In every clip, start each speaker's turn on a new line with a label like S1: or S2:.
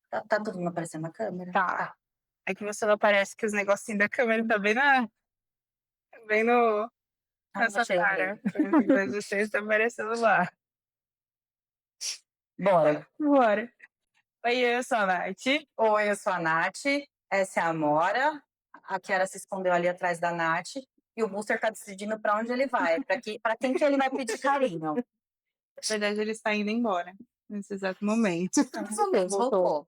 S1: Tá todo mundo aparecendo na câmera?
S2: Tá. É que você não aparece que os negocinhos da câmera tá bem no,
S1: Ai,
S2: nessa
S1: achei.
S2: cara. Mas você está aparecendo lá.
S1: Bora.
S2: Bora. Oi, eu sou a Nath.
S1: Oi, eu sou a Nath, essa é a Amora, a Kiara se escondeu ali atrás da Nath, e o Booster tá decidindo pra onde ele vai, pra quem que ele vai pedir carinho.
S2: Na verdade, ele está indo embora nesse exato momento.
S1: Mais ou menos, voltou.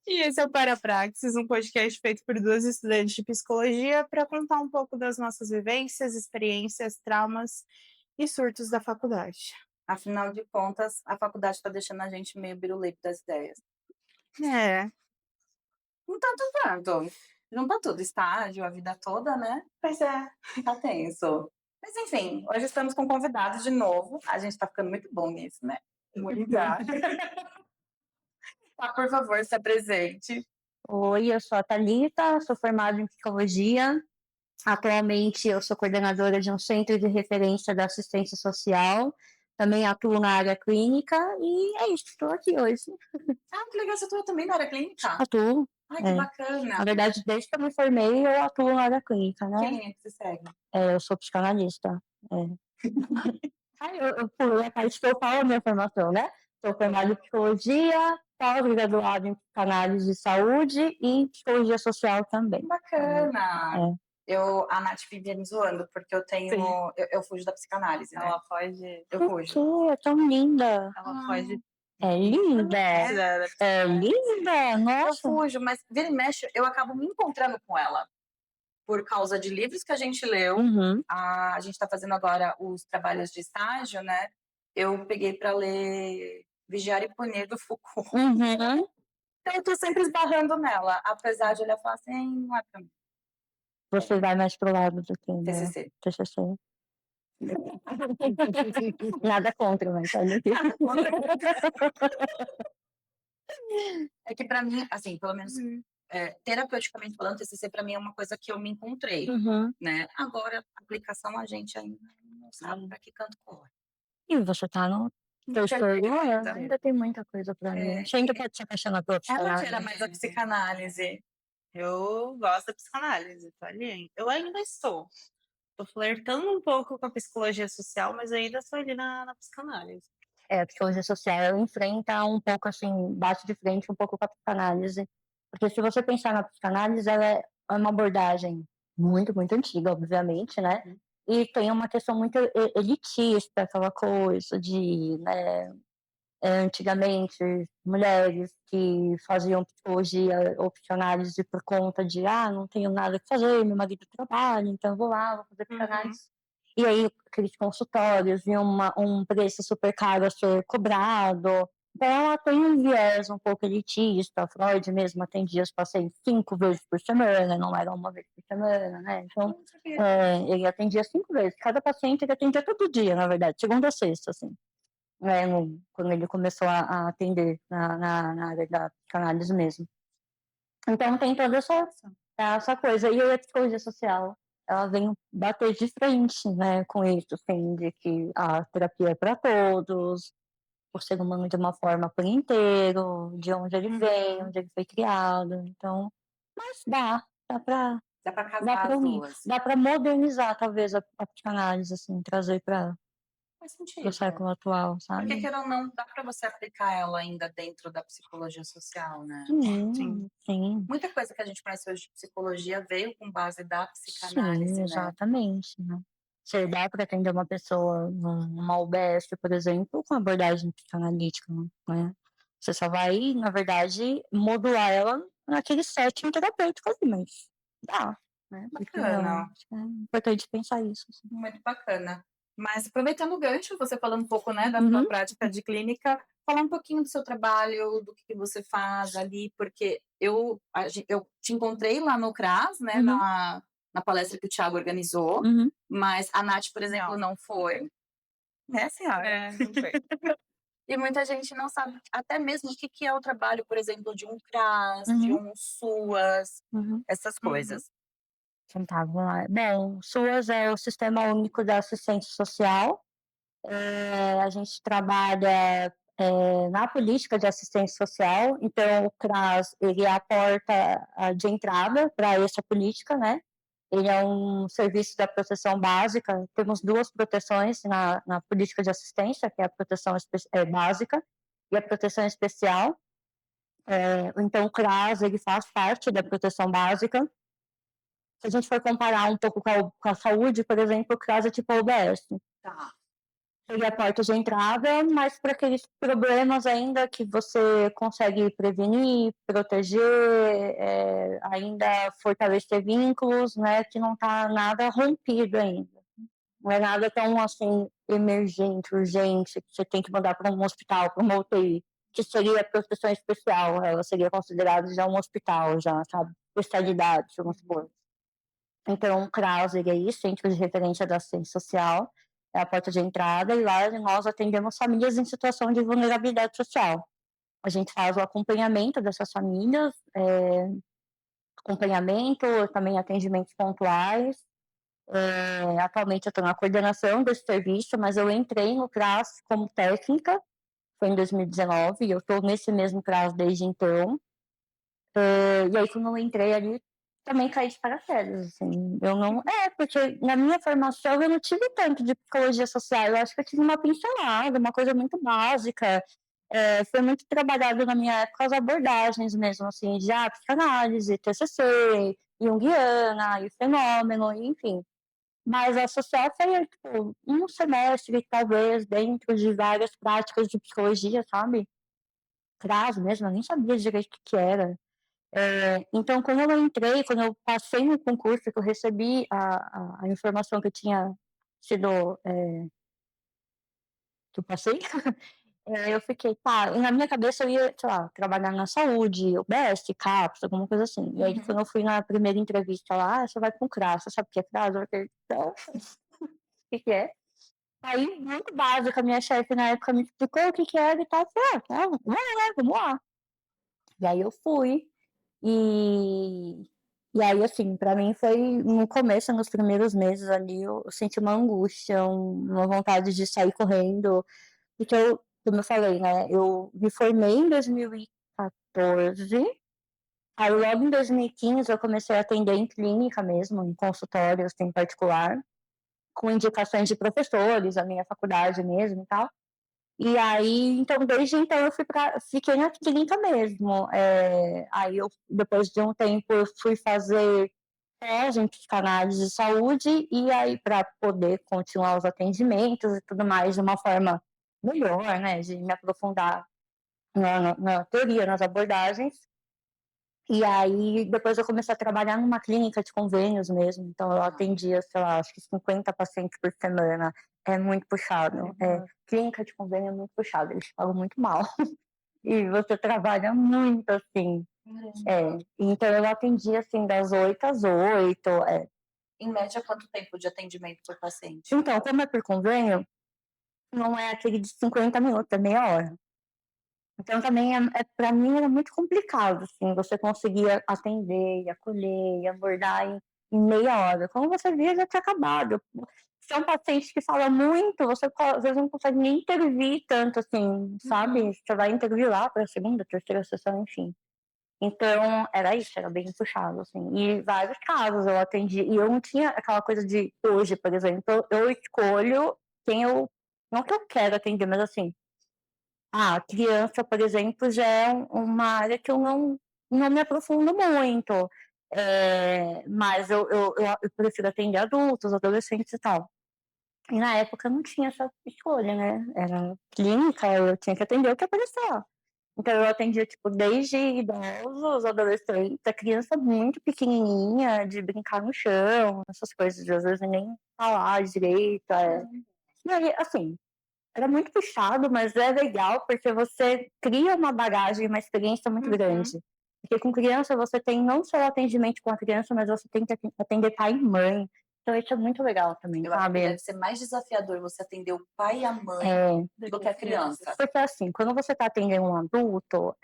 S2: E esse é o Parapraxis, um podcast feito por duas estudantes de psicologia para contar um pouco das nossas vivências, experiências, traumas e surtos da faculdade.
S1: Afinal de contas, a faculdade tá deixando a gente meio biruleibe das ideias.
S2: É,
S1: Não tá tanto. Não tá tudo, estágio, a vida toda, né?
S2: pois é.
S1: Tá tenso. Mas enfim, hoje estamos com convidados de novo. A gente tá ficando muito bom nisso, né?
S2: Muito.
S1: Tá, por favor, se apresente.
S3: Oi, eu sou a Thalita, sou formada em psicologia. Atualmente eu sou coordenadora de um centro de referência da assistência social. Também atuo na área clínica e é isso, estou aqui hoje.
S1: Ah, que legal, você atua também na área clínica?
S3: Atuo.
S1: Ai, que bacana.
S3: Na verdade, desde que eu me formei, eu atuo na área clínica, né?
S1: Quem é que você segue?
S3: Eu sou psicanalista. Eu pulei a parte que eu falo a minha formação, né? Sou formada em psicologia, pós-graduada em psicanálise de saúde e psicologia social também.
S1: Bacana. A Nath vive me zoando, porque eu tenho. Eu fujo da psicanálise, né?
S2: Ela foge.
S1: Eu
S3: Por
S1: fujo.
S3: quê? É tão linda.
S2: Ela foge.
S3: É linda.
S2: É.
S3: É linda.
S1: Eu
S3: Nossa.
S1: fujo, mas vira e mexe, eu acabo me encontrando com ela. Por causa de livros que a gente leu.
S3: Uhum.
S1: A gente tá fazendo agora os trabalhos de estágio, né? Eu peguei para ler Vigiar e Punir do Foucault.
S3: Uhum.
S1: Então eu tô sempre esbarrando nela, apesar de ela falar assim, não é pra mim.
S3: Você vai mais pro lado do que
S1: TCC.
S3: TCC. Nada contra, mas olha aqui.
S1: É que pra mim, assim, pelo menos terapeuticamente falando, TCC pra mim é uma coisa que eu me encontrei,
S3: Uhum.
S1: né? Agora, a aplicação a gente ainda não sabe pra que canto corre.
S3: E você tá no teu
S1: ainda.
S3: ainda tem muita coisa pra mim. Você ainda pode se apaixonar pela
S1: Ela
S3: psicanálise.
S1: cheira mais a psicanálise.
S2: Eu gosto da psicanálise, tô ali. Eu ainda estou. Tô flertando um pouco com a psicologia social, mas ainda estou ali na psicanálise.
S3: A psicologia social enfrenta um pouco assim, bate de frente um pouco com a psicanálise. Porque se você pensar na psicanálise, ela é uma abordagem muito, muito antiga, obviamente, né? E tem uma questão muito elitista, aquela coisa de, né, antigamente, mulheres que faziam psicologia ou psicanálise por conta de, não tenho nada que fazer, meu marido trabalha, então eu vou lá, vou fazer psicanálise. E aí, aqueles consultórios e um preço super caro a ser cobrado. Então, ela tem um viés um pouco elitista. Freud mesmo atendia os pacientes 5 vezes por semana, não era uma vez por semana, né? Então, ele atendia 5 vezes. Cada paciente ele atendia todo dia, na verdade, segunda a sexta, assim. Quando ele começou a atender na área da psicanálise mesmo. Então, tem toda essa coisa. E a psicologia social, ela vem bater de frente, né, com isso, assim, de que a terapia é para todos, o ser humano de uma forma por inteiro, de onde ele vem, onde ele foi criado. Então, mas dá pra
S1: casar as duas.
S3: dá pra modernizar, talvez, a psicanálise, assim, trazer para
S1: Faz sentido.
S3: o século atual, sabe?
S1: Porque, queira ou não, dá para você aplicar ela ainda dentro da psicologia social, né?
S3: Sim.
S1: Muita coisa que a gente conhece hoje de psicologia veio com base da psicanálise,
S3: Sim,
S1: né?
S3: exatamente, né? Você dá para atender uma pessoa numa UBS, por exemplo, com abordagem psicanalítica, né? Você só vai, na verdade, modular ela naquele setting terapêutico ali, mas dá, né?
S1: Bacana.
S3: É importante pensar isso. Assim.
S1: Muito bacana. Mas aproveitando o gancho, você falando um pouco, né, da sua prática de clínica, falar um pouquinho do seu trabalho, do que você faz ali, porque eu te encontrei lá no CRAS, né, na palestra que o Thiago organizou, mas a Nath, por exemplo, não foi. Né, senhora?
S2: Não foi.
S1: E muita gente não sabe até mesmo o que é o trabalho, por exemplo, de um CRAS, de um SUAS, essas coisas.
S3: Então tá, vamos lá. Bom, o SUAS é o Sistema Único da Assistência Social. A gente trabalha na política de assistência social. Então, o CRAS, ele é a porta de entrada para essa política, né? Ele é um serviço da proteção básica. Temos duas proteções na política de assistência, que é a proteção básica e a proteção especial. Então, o CRAS, ele faz parte da proteção básica. Se a gente for comparar um pouco com a saúde, por exemplo, o CRAS é tipo a UBS.
S1: Tá.
S3: Ele é a porta de entrada, mas para aqueles problemas ainda que você consegue prevenir, proteger, ainda fortalecer vínculos, né, que não está nada rompido ainda. Não é nada tão, assim, emergente, urgente, que você tem que mandar para um hospital, para uma UTI, que seria proteção especial, ela seria considerada já um hospital, já, sabe, especialidade, vamos supor. Então, o CRAS, ele é isso, Centro de Referência da Assistência Social, é a porta de entrada, e lá nós atendemos famílias em situação de vulnerabilidade social. A gente faz o acompanhamento dessas famílias, acompanhamento, também atendimentos pontuais. Atualmente eu estou na coordenação desse serviço, mas eu entrei no CRAS como técnica, foi em 2019, e eu estou nesse mesmo CRAS desde então. E aí, quando eu entrei ali, também caí de paraquedas, assim. Eu não... porque na minha formação eu não tive tanto de psicologia social. Eu acho que eu tive uma pincelada, uma coisa muito básica. Foi muito trabalhado na minha época as abordagens mesmo, assim, de psicanálise, TCC, Jungiana, e o fenômeno, enfim. Mas a social foi, tipo, um semestre, talvez, dentro de várias práticas de psicologia, sabe? CRAS mesmo, eu nem sabia direito o que era. Então, quando eu entrei, quando eu passei no concurso, que eu recebi a informação que eu tinha sido, que eu passei, eu fiquei, pá, e na minha cabeça eu ia, sei lá, trabalhar na saúde, UBS, CAPS, alguma coisa assim. E aí, quando eu fui na primeira entrevista lá, você vai com CRAS, você sabe o que é CRAS? Eu falei, então, o que é? Aí, muito básico, a minha chefe na época me explicou o que era e tal, eu falei, vamos lá. E aí eu fui, e aí, assim, pra mim foi, no começo, nos primeiros meses ali, eu senti uma angústia, uma vontade de sair correndo, porque eu, como eu falei, né, eu me formei em 2014, aí logo em 2015 eu comecei a atender em clínica mesmo, em consultórios, em particular, com indicações de professores, a minha faculdade mesmo e tal. E aí, então, desde então eu fiquei na clínica mesmo. Aí eu, depois de um tempo, eu fui fazer pós em psicanálise de saúde, e aí para poder continuar os atendimentos e tudo mais de uma forma melhor, né, de me aprofundar na teoria, nas abordagens. E aí, depois eu comecei a trabalhar numa clínica de convênios mesmo, então eu atendia, sei lá, acho que 50 pacientes por semana, é muito puxado. Clínica de convênio é muito puxado, eles pagam muito mal. E você trabalha muito, assim. Então eu atendia, assim, das 8 às 8.
S1: Em média, quanto tempo de atendimento por paciente?
S3: Então, como é por convênio, não é aquele de 50 minutos, é meia hora. Então, também, para mim, era muito complicado, assim, você conseguia atender, e acolher, e abordar em meia hora. Quando você via, já tinha acabado. Se é um paciente que fala muito, você às vezes não consegue nem intervir tanto, assim, sabe? Você vai intervir lá para a segunda, terceira sessão, enfim. Então, era isso, era bem puxado, assim. E vários casos eu atendi. E eu não tinha aquela coisa de, hoje, por exemplo, eu escolho quem eu... Não que eu quero atender, mas assim, a criança, por exemplo, já é uma área que eu não me aprofundo muito, mas eu prefiro atender adultos, adolescentes e tal. E na época não tinha essa escolha, né? Era clínica, eu tinha que atender o que aparecia. Então eu atendia, tipo, desde idosos, adolescentes, a criança muito pequenininha, de brincar no chão, essas coisas, às vezes nem falar direito. E aí, assim, era muito puxado, mas é legal porque você cria uma bagagem, uma experiência muito grande. Porque com criança você tem não só o atendimento com a criança, mas você tem que atender pai e mãe. Então isso é muito legal também,
S1: Eu acho que
S3: sabe?
S1: deve ser mais desafiador você atender o pai e a mãe do que a criança.
S3: Porque assim, quando você está atendendo um adulto,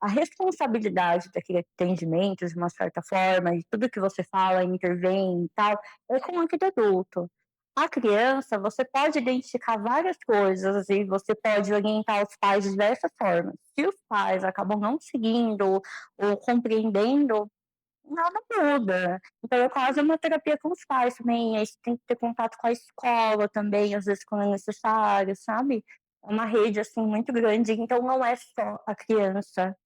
S3: a responsabilidade daquele atendimento, de uma certa forma, e tudo que você fala, intervém e tal, é com aquele adulto. A criança, você pode identificar várias coisas e você pode orientar os pais de diversas formas. Se os pais acabam não seguindo ou compreendendo, nada muda. Então, eu faço uma terapia com os pais também, aí você tem que ter contato com a escola também, às vezes quando é necessário, sabe? É uma rede, assim, muito grande, então não é só a criança.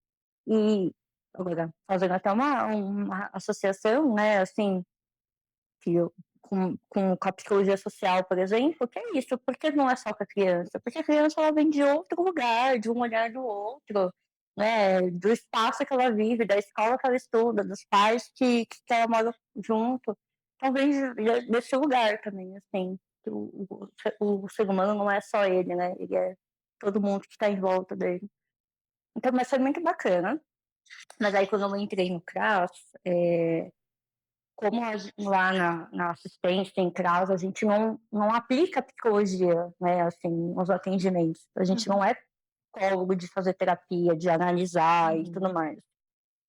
S3: E, agora, fazendo até uma associação, né, assim, que eu, com a psicologia social, por exemplo, que é isso, porque não é só com a criança? Porque a criança, ela vem de outro lugar, de um olhar do outro, né, do espaço que ela vive, da escola que ela estuda, dos pais que ela mora junto. Então vem desse lugar também, assim, que o ser humano não é só ele, né, ele é todo mundo que está em volta dele. Então, mas foi muito bacana. Mas aí quando eu entrei no CRAS, como lá na assistência em CRAS, a gente não aplica psicologia, né, assim, nos atendimentos. A gente não é psicólogo de fazer terapia, de analisar e tudo mais.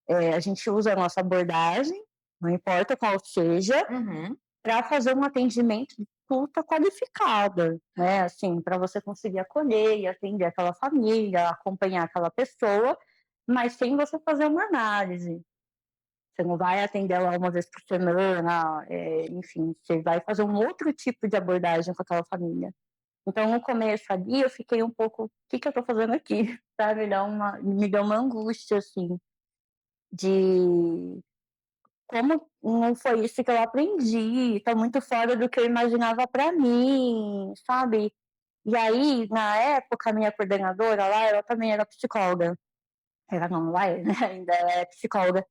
S3: A gente usa a nossa abordagem, não importa qual seja, para fazer um atendimento de escuta qualificada, né, assim, para você conseguir acolher e atender aquela família, acompanhar aquela pessoa, mas sem você fazer uma análise. Você não vai atender ela uma vez por semana, enfim, você vai fazer um outro tipo de abordagem com aquela família. Então, no começo ali, eu fiquei um pouco, o que eu tô fazendo aqui? Sabe? Me deu uma angústia, assim, de como não foi isso que eu aprendi, tá muito fora do que eu imaginava para mim, sabe? E aí, na época, a minha coordenadora lá, ela também era psicóloga. Ela não, lá é, né? Ainda é psicóloga.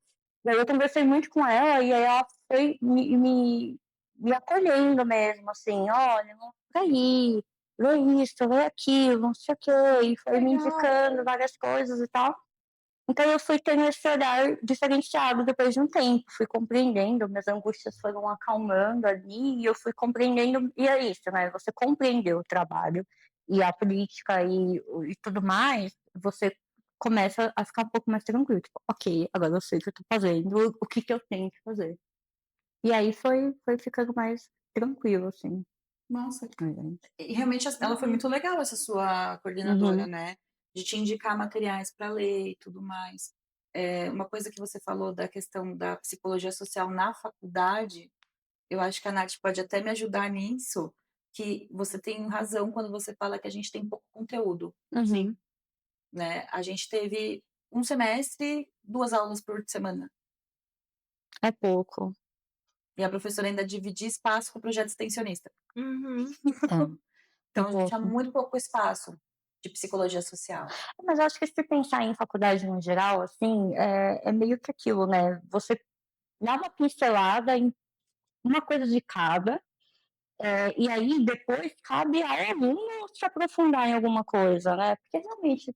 S3: E aí eu conversei muito com ela e aí ela foi me acolhendo mesmo, assim, olha, não por aí, vê isso, vê aquilo, não sei o quê, e foi me indicando várias coisas e tal. Então eu fui tendo esse olhar diferenciado depois de um tempo, fui compreendendo, minhas angústias foram acalmando ali, e eu fui compreendendo, e é isso, né? Você compreendeu o trabalho e a política e tudo mais, você começa a ficar um pouco mais tranquilo, tipo, ok, agora eu sei o que eu tô fazendo, o que que eu tenho que fazer. E aí foi ficando mais tranquilo, assim.
S1: Nossa,
S3: Uhum.
S1: e realmente ela foi muito legal, essa sua coordenadora, né? De te indicar materiais para ler e tudo mais. Uma coisa que você falou da questão da psicologia social na faculdade, eu acho que a Nath pode até me ajudar nisso, que você tem razão quando você fala que a gente tem pouco conteúdo,
S3: Uhum.
S1: né? A gente teve um semestre, 2 aulas por semana.
S3: É pouco.
S1: E a professora ainda dividia espaço com o projeto extensionista.
S3: É
S1: Então a gente tinha
S3: pouco.
S1: muito pouco espaço de psicologia social.
S3: Mas eu acho que se pensar em faculdade no geral, assim, é meio que aquilo, né? Você dá uma pincelada em uma coisa de cada, e aí depois cabe ao aluno se aprofundar em alguma coisa, né? Porque realmente,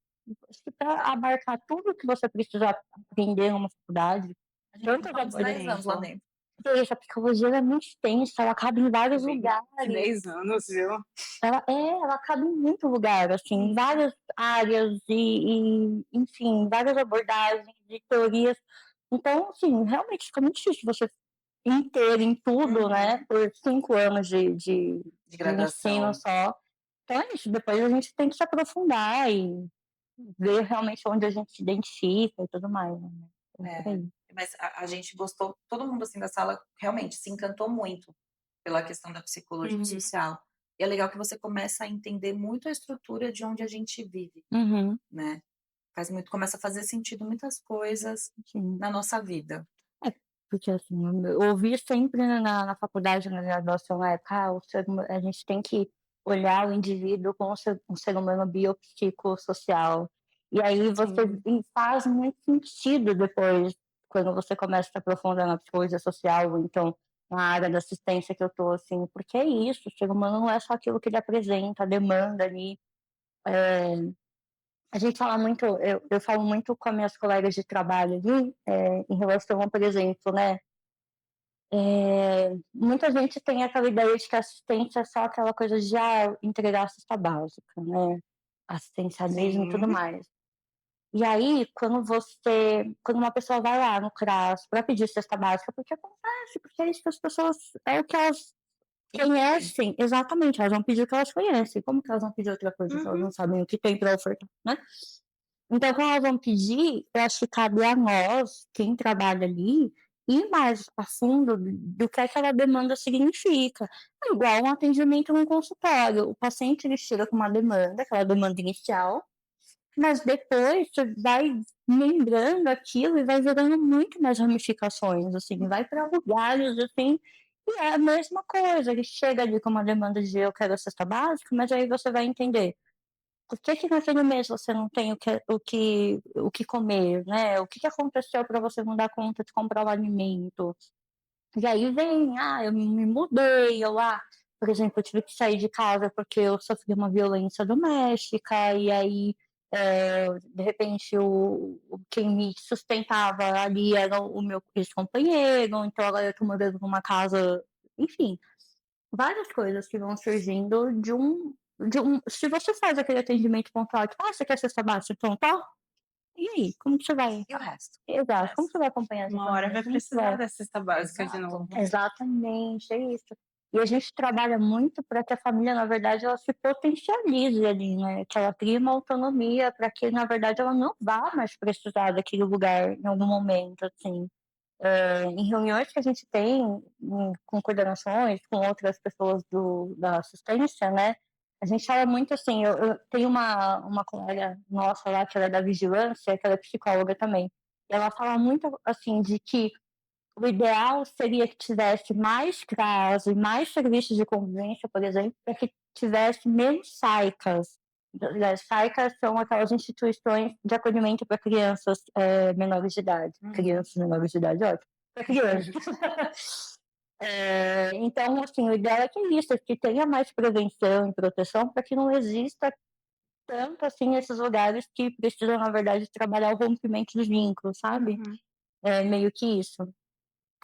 S3: para abarcar tudo que você precisa aprender numa faculdade,
S1: A gente
S3: tanto
S1: ficou uns 10 anos lá dentro.
S3: essa psicologia é muito extensa, ela cabe em vários lugares.
S2: 10 anos, viu?
S3: Ela cabe em muito lugar, assim, em várias áreas enfim, várias abordagens de teorias. Então, assim, realmente fica muito difícil você inteiro em tudo, né, por 5 anos de ensino
S1: graduação.
S3: só. Então é isso, depois a gente tem que se aprofundar e ver realmente onde a gente se identifica e tudo mais, né? É por aí.
S1: Mas a gente gostou, todo mundo assim da sala realmente se encantou muito pela questão da psicologia social. E é legal que você começa a entender muito a estrutura de onde a gente vive, né? Começa a fazer sentido muitas coisas
S3: Sim.
S1: na nossa vida.
S3: Porque assim, eu ouvi sempre na faculdade, na graduação, na época, a gente tem que olhar o indivíduo como um ser humano biopsicossocial. E aí e faz muito sentido depois, quando você começa a se aprofundar na psicologia social, ou então na área da assistência que eu tô, assim, porque é isso, o ser humano não é só aquilo que ele apresenta, a demanda ali. A gente fala muito, eu falo muito com as minhas colegas de trabalho ali, em relação a, por exemplo, né, muita gente tem aquela ideia de que a assistência é só aquela coisa de entregar a cesta básica, né? Assistencialismo e tudo mais. E aí, quando uma pessoa vai lá no CRAS para pedir cesta básica, porque acontece, porque é isso que as pessoas, é o que elas Conhecem, exatamente, elas vão pedir o que elas conhecem. Como que elas vão pedir outra coisa se elas não sabem o que tem para ofertar, né? Então, quando elas vão pedir, eu acho que cabe a nós, quem trabalha ali, ir mais a fundo do que aquela demanda significa. É igual um atendimento num consultório. O paciente ele chega com uma demanda, aquela demanda inicial, mas depois você vai lembrando aquilo e vai gerando muito mais ramificações, assim, vai para lugares, assim, e é a mesma coisa. Ele chega ali com uma demanda de eu quero a cesta básica, mas aí você vai entender por que que naquele mês você não tem o que comer, né? O que aconteceu para você não dar conta de comprar o alimento? E aí vem, eu me mudei, por exemplo, eu tive que sair de casa porque eu sofri uma violência doméstica, e aí, de repente, quem me sustentava ali era o meu ex-companheiro, então agora eu tô morando numa casa, enfim, várias coisas que vão surgindo se você faz aquele atendimento pontual, tipo, você quer cesta básica? Então, tá? E aí, como que você vai?
S1: E o resto?
S3: Exato, como você vai acompanhar essa
S2: Uma hora
S3: família?
S2: vai
S3: Como que
S2: precisar da cesta básica de
S1: Exato.
S2: novo.
S3: Exatamente, é isso. E a gente trabalha muito para que a família, na verdade, ela se potencialize ali, né? Que ela crie uma autonomia para que, na verdade, ela não vá mais precisar daquele lugar em algum momento, assim. Em reuniões que a gente tem com coordenações, com outras pessoas da assistência, né? A gente fala muito assim, eu tenho uma colega nossa lá, que ela é da vigilância, que ela é psicóloga também. E ela fala muito assim de que o ideal seria que tivesse mais CRAS e mais serviços de convivência, por exemplo, para que tivesse menos SAICAs. As SAICAs são aquelas instituições de acolhimento para crianças menores de idade. Crianças menores de idade, ótimo. Para crianças. Então, assim, o ideal é que exista, que tenha mais prevenção e proteção para que não exista tanto, assim, esses lugares que precisam, na verdade, trabalhar o rompimento dos vínculos, sabe? É meio que isso.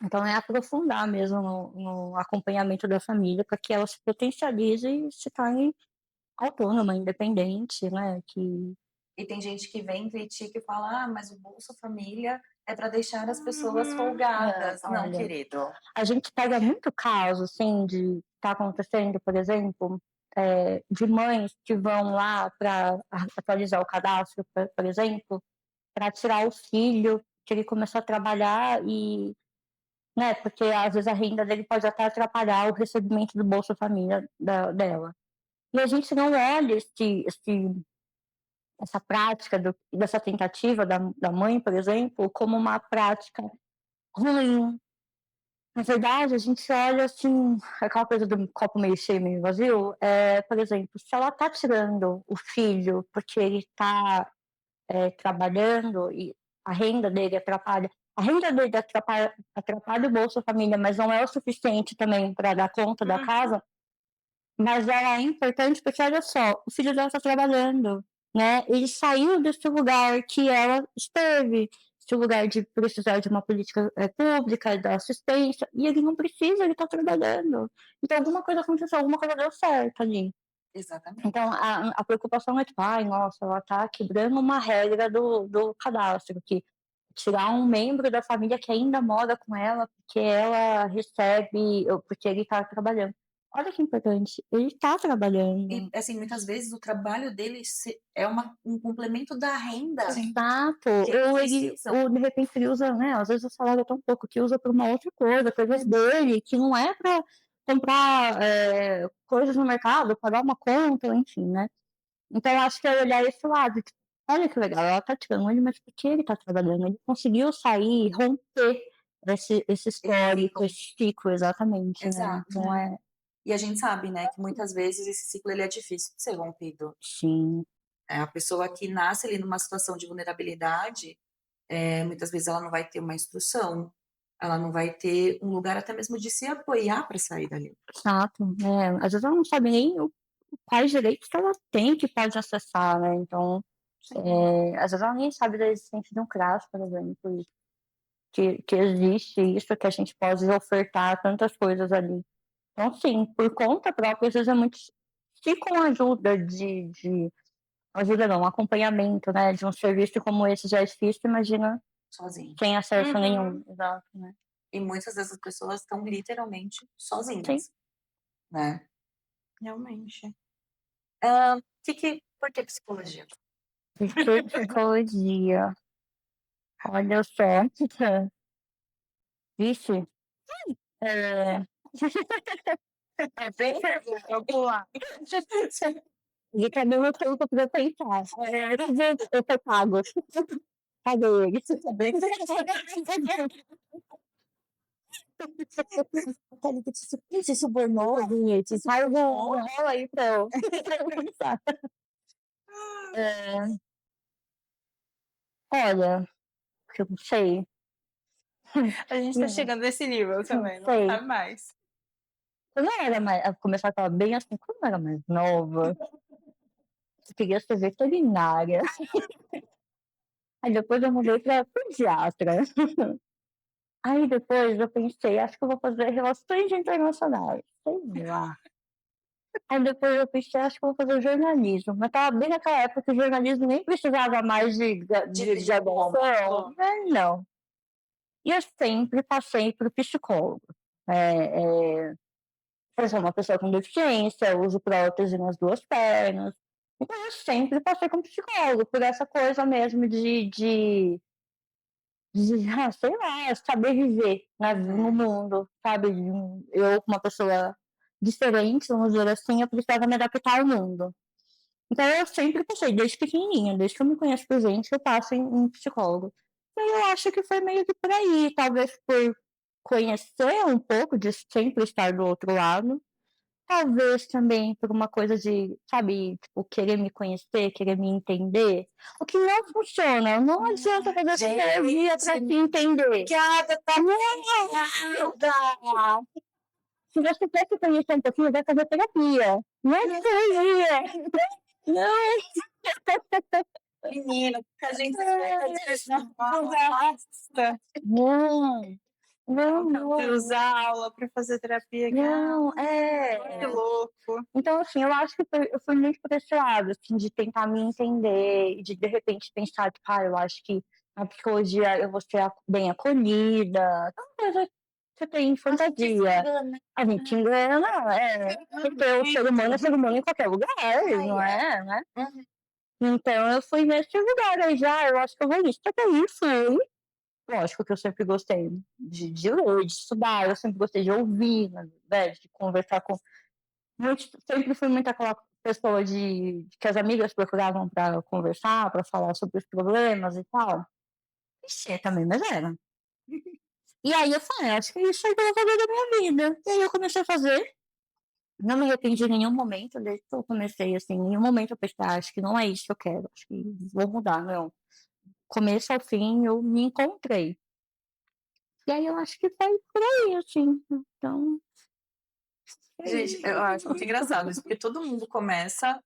S3: Então, é aprofundar mesmo no acompanhamento da família para que ela se potencialize e se torne autônoma, independente, né?
S1: E tem gente que vem, critica e fala, mas o Bolsa Família é para deixar as pessoas folgadas. Não,
S3: Olha,
S1: querido.
S3: a gente pega muito caso, assim, de tá acontecendo, por exemplo, de mães que vão lá para atualizar o cadastro, por exemplo, para tirar o filho, que ele começou a trabalhar e, né, porque às vezes a renda dele pode até atrapalhar o recebimento do Bolsa Família dela. E a gente não olha essa prática dessa tentativa da mãe, por exemplo, como uma prática ruim. Na verdade, a gente olha assim, aquela coisa do copo meio cheio, meio vazio. Por exemplo, se ela está tirando o filho porque ele está trabalhando e a renda dele atrapalha. A renda dele atrapalha o Bolsa Família, mas não é o suficiente também para dar conta da casa. Mas ela é importante porque, olha só, o filho dela está trabalhando, né? Ele saiu desse lugar que ela esteve, esse lugar de precisar de uma política pública, da assistência, e ele não precisa, ele está trabalhando. Então, alguma coisa aconteceu, alguma coisa deu certo ali.
S1: Exatamente.
S3: Então, a preocupação é tipo, nossa, ela está quebrando uma regra do cadastro, que tirar um membro da família que ainda mora com ela, porque ela recebe, porque ele está trabalhando. Olha que importante, ele está trabalhando.
S1: E, assim, muitas vezes o trabalho dele é um complemento da renda.
S3: Exato.
S1: Precisam.
S3: Ou de repente ele usa, né? Às vezes o salário é tão pouco que usa para uma outra coisa, coisas dele, que não é para comprar coisas no mercado, pagar uma conta, enfim, né? Então eu acho que é olhar esse lado. Tipo, olha que legal, ela tá tirando ele, mas por que ele tá trabalhando? Ele conseguiu sair, romper esse histórico, esse ciclo, exatamente, né?
S1: Exato.
S3: Então
S1: E a gente sabe, né, que muitas vezes esse ciclo ele é difícil de ser rompido.
S3: sim.
S1: A pessoa que nasce ali numa situação de vulnerabilidade, muitas vezes ela não vai ter uma instrução, ela não vai ter um lugar até mesmo de se apoiar para sair dali.
S3: Exato, né? Às vezes ela não sabe nem quais direitos que ela tem que pode acessar, né? Então, às vezes ela nem sabe da existência de um CRAS, por exemplo, que existe isso, que a gente pode ofertar tantas coisas ali. Então, sim, por conta própria, às vezes é muito. Se com a ajuda ajuda não, acompanhamento, né, de um serviço como esse já é difícil, imagina
S1: Sozinho.
S3: sem acesso nenhum, exato, né?
S1: E muitas dessas pessoas estão literalmente
S3: Sim.
S1: sozinhas. né.
S2: Realmente.
S1: Por que psicologia?
S3: Por que psicologia? Olha só. Vixe. É... é bem
S2: Vamos lá.
S3: E cadê meu tempo pra pensar? Eu tô pago. Cadê ele? Você subornou, gente? Sai, rola aí pra eu pensar. Olha, eu não sei.
S2: A gente tá chegando nesse nível também, não
S3: sei.
S2: sabe mais.
S3: Eu não era mais. Começar a falar bem assim, quando eu era mais nova. Eu queria ser veterinária. Aí depois eu mudei pra pediatra. Aí depois eu pensei, acho que eu vou fazer relações internacionais. Sei lá. Aí depois eu pensei, acho que eu vou fazer jornalismo. Mas tava bem naquela época que o jornalismo nem precisava mais de graduação. Não. E eu sempre passei por psicólogo. Eu sou uma pessoa com deficiência, eu uso prótese nas 2 pernas. Então eu sempre passei com psicólogo, por essa coisa mesmo sei lá, saber viver no mundo, sabe? Eu, uma pessoa diferente, vamos dizer assim, eu precisava me adaptar ao mundo. Então eu sempre passei, desde pequenininha, desde que eu me conheço por gente, eu passo em psicólogo. E eu acho que foi meio que por aí, talvez por conhecer um pouco de sempre estar do outro lado. Talvez também por uma coisa de, sabe, tipo, querer me conhecer, querer me entender. O que não funciona. Não adianta fazer terapia pra se entender.
S1: Obrigada, tá
S3: Se você quer se conhecer um pouquinho, vai fazer terapia. Não é psicologia. Não.
S1: menina, que a gente não
S2: Gosta
S3: Não.
S2: de usar aula pra fazer terapia.
S3: Não,
S2: Que louco.
S3: Então, assim, eu acho que eu fui muito por esse lado, assim, de tentar me entender, de repente pensar, tipo, eu acho que na psicologia eu vou ser bem acolhida. Talvez você tem fantasia. A gente engana, porque o ser humano é ser humano em qualquer lugar, não é, né? Então eu fui nesse lugar aí já, eu acho que eu vou nisso. Só que aí fui. Lógico que eu sempre gostei de ler, de estudar, eu sempre gostei de ouvir, né, de conversar com sempre fui muito aquela pessoa que as amigas procuravam para conversar, para falar sobre os problemas e tal. Clichê também, mas era. E aí eu falei, acho que isso aí que eu vou fazer da minha vida. E aí eu comecei a fazer. Não me arrependi em nenhum momento, desde que eu comecei, assim, em nenhum momento eu pensei, acho que não é isso que eu quero, acho que vou mudar, não. Começo ao fim, eu me encontrei. E aí eu acho que foi por aí, assim. Então,
S1: Gente, eu acho muito engraçado isso, porque todo mundo começa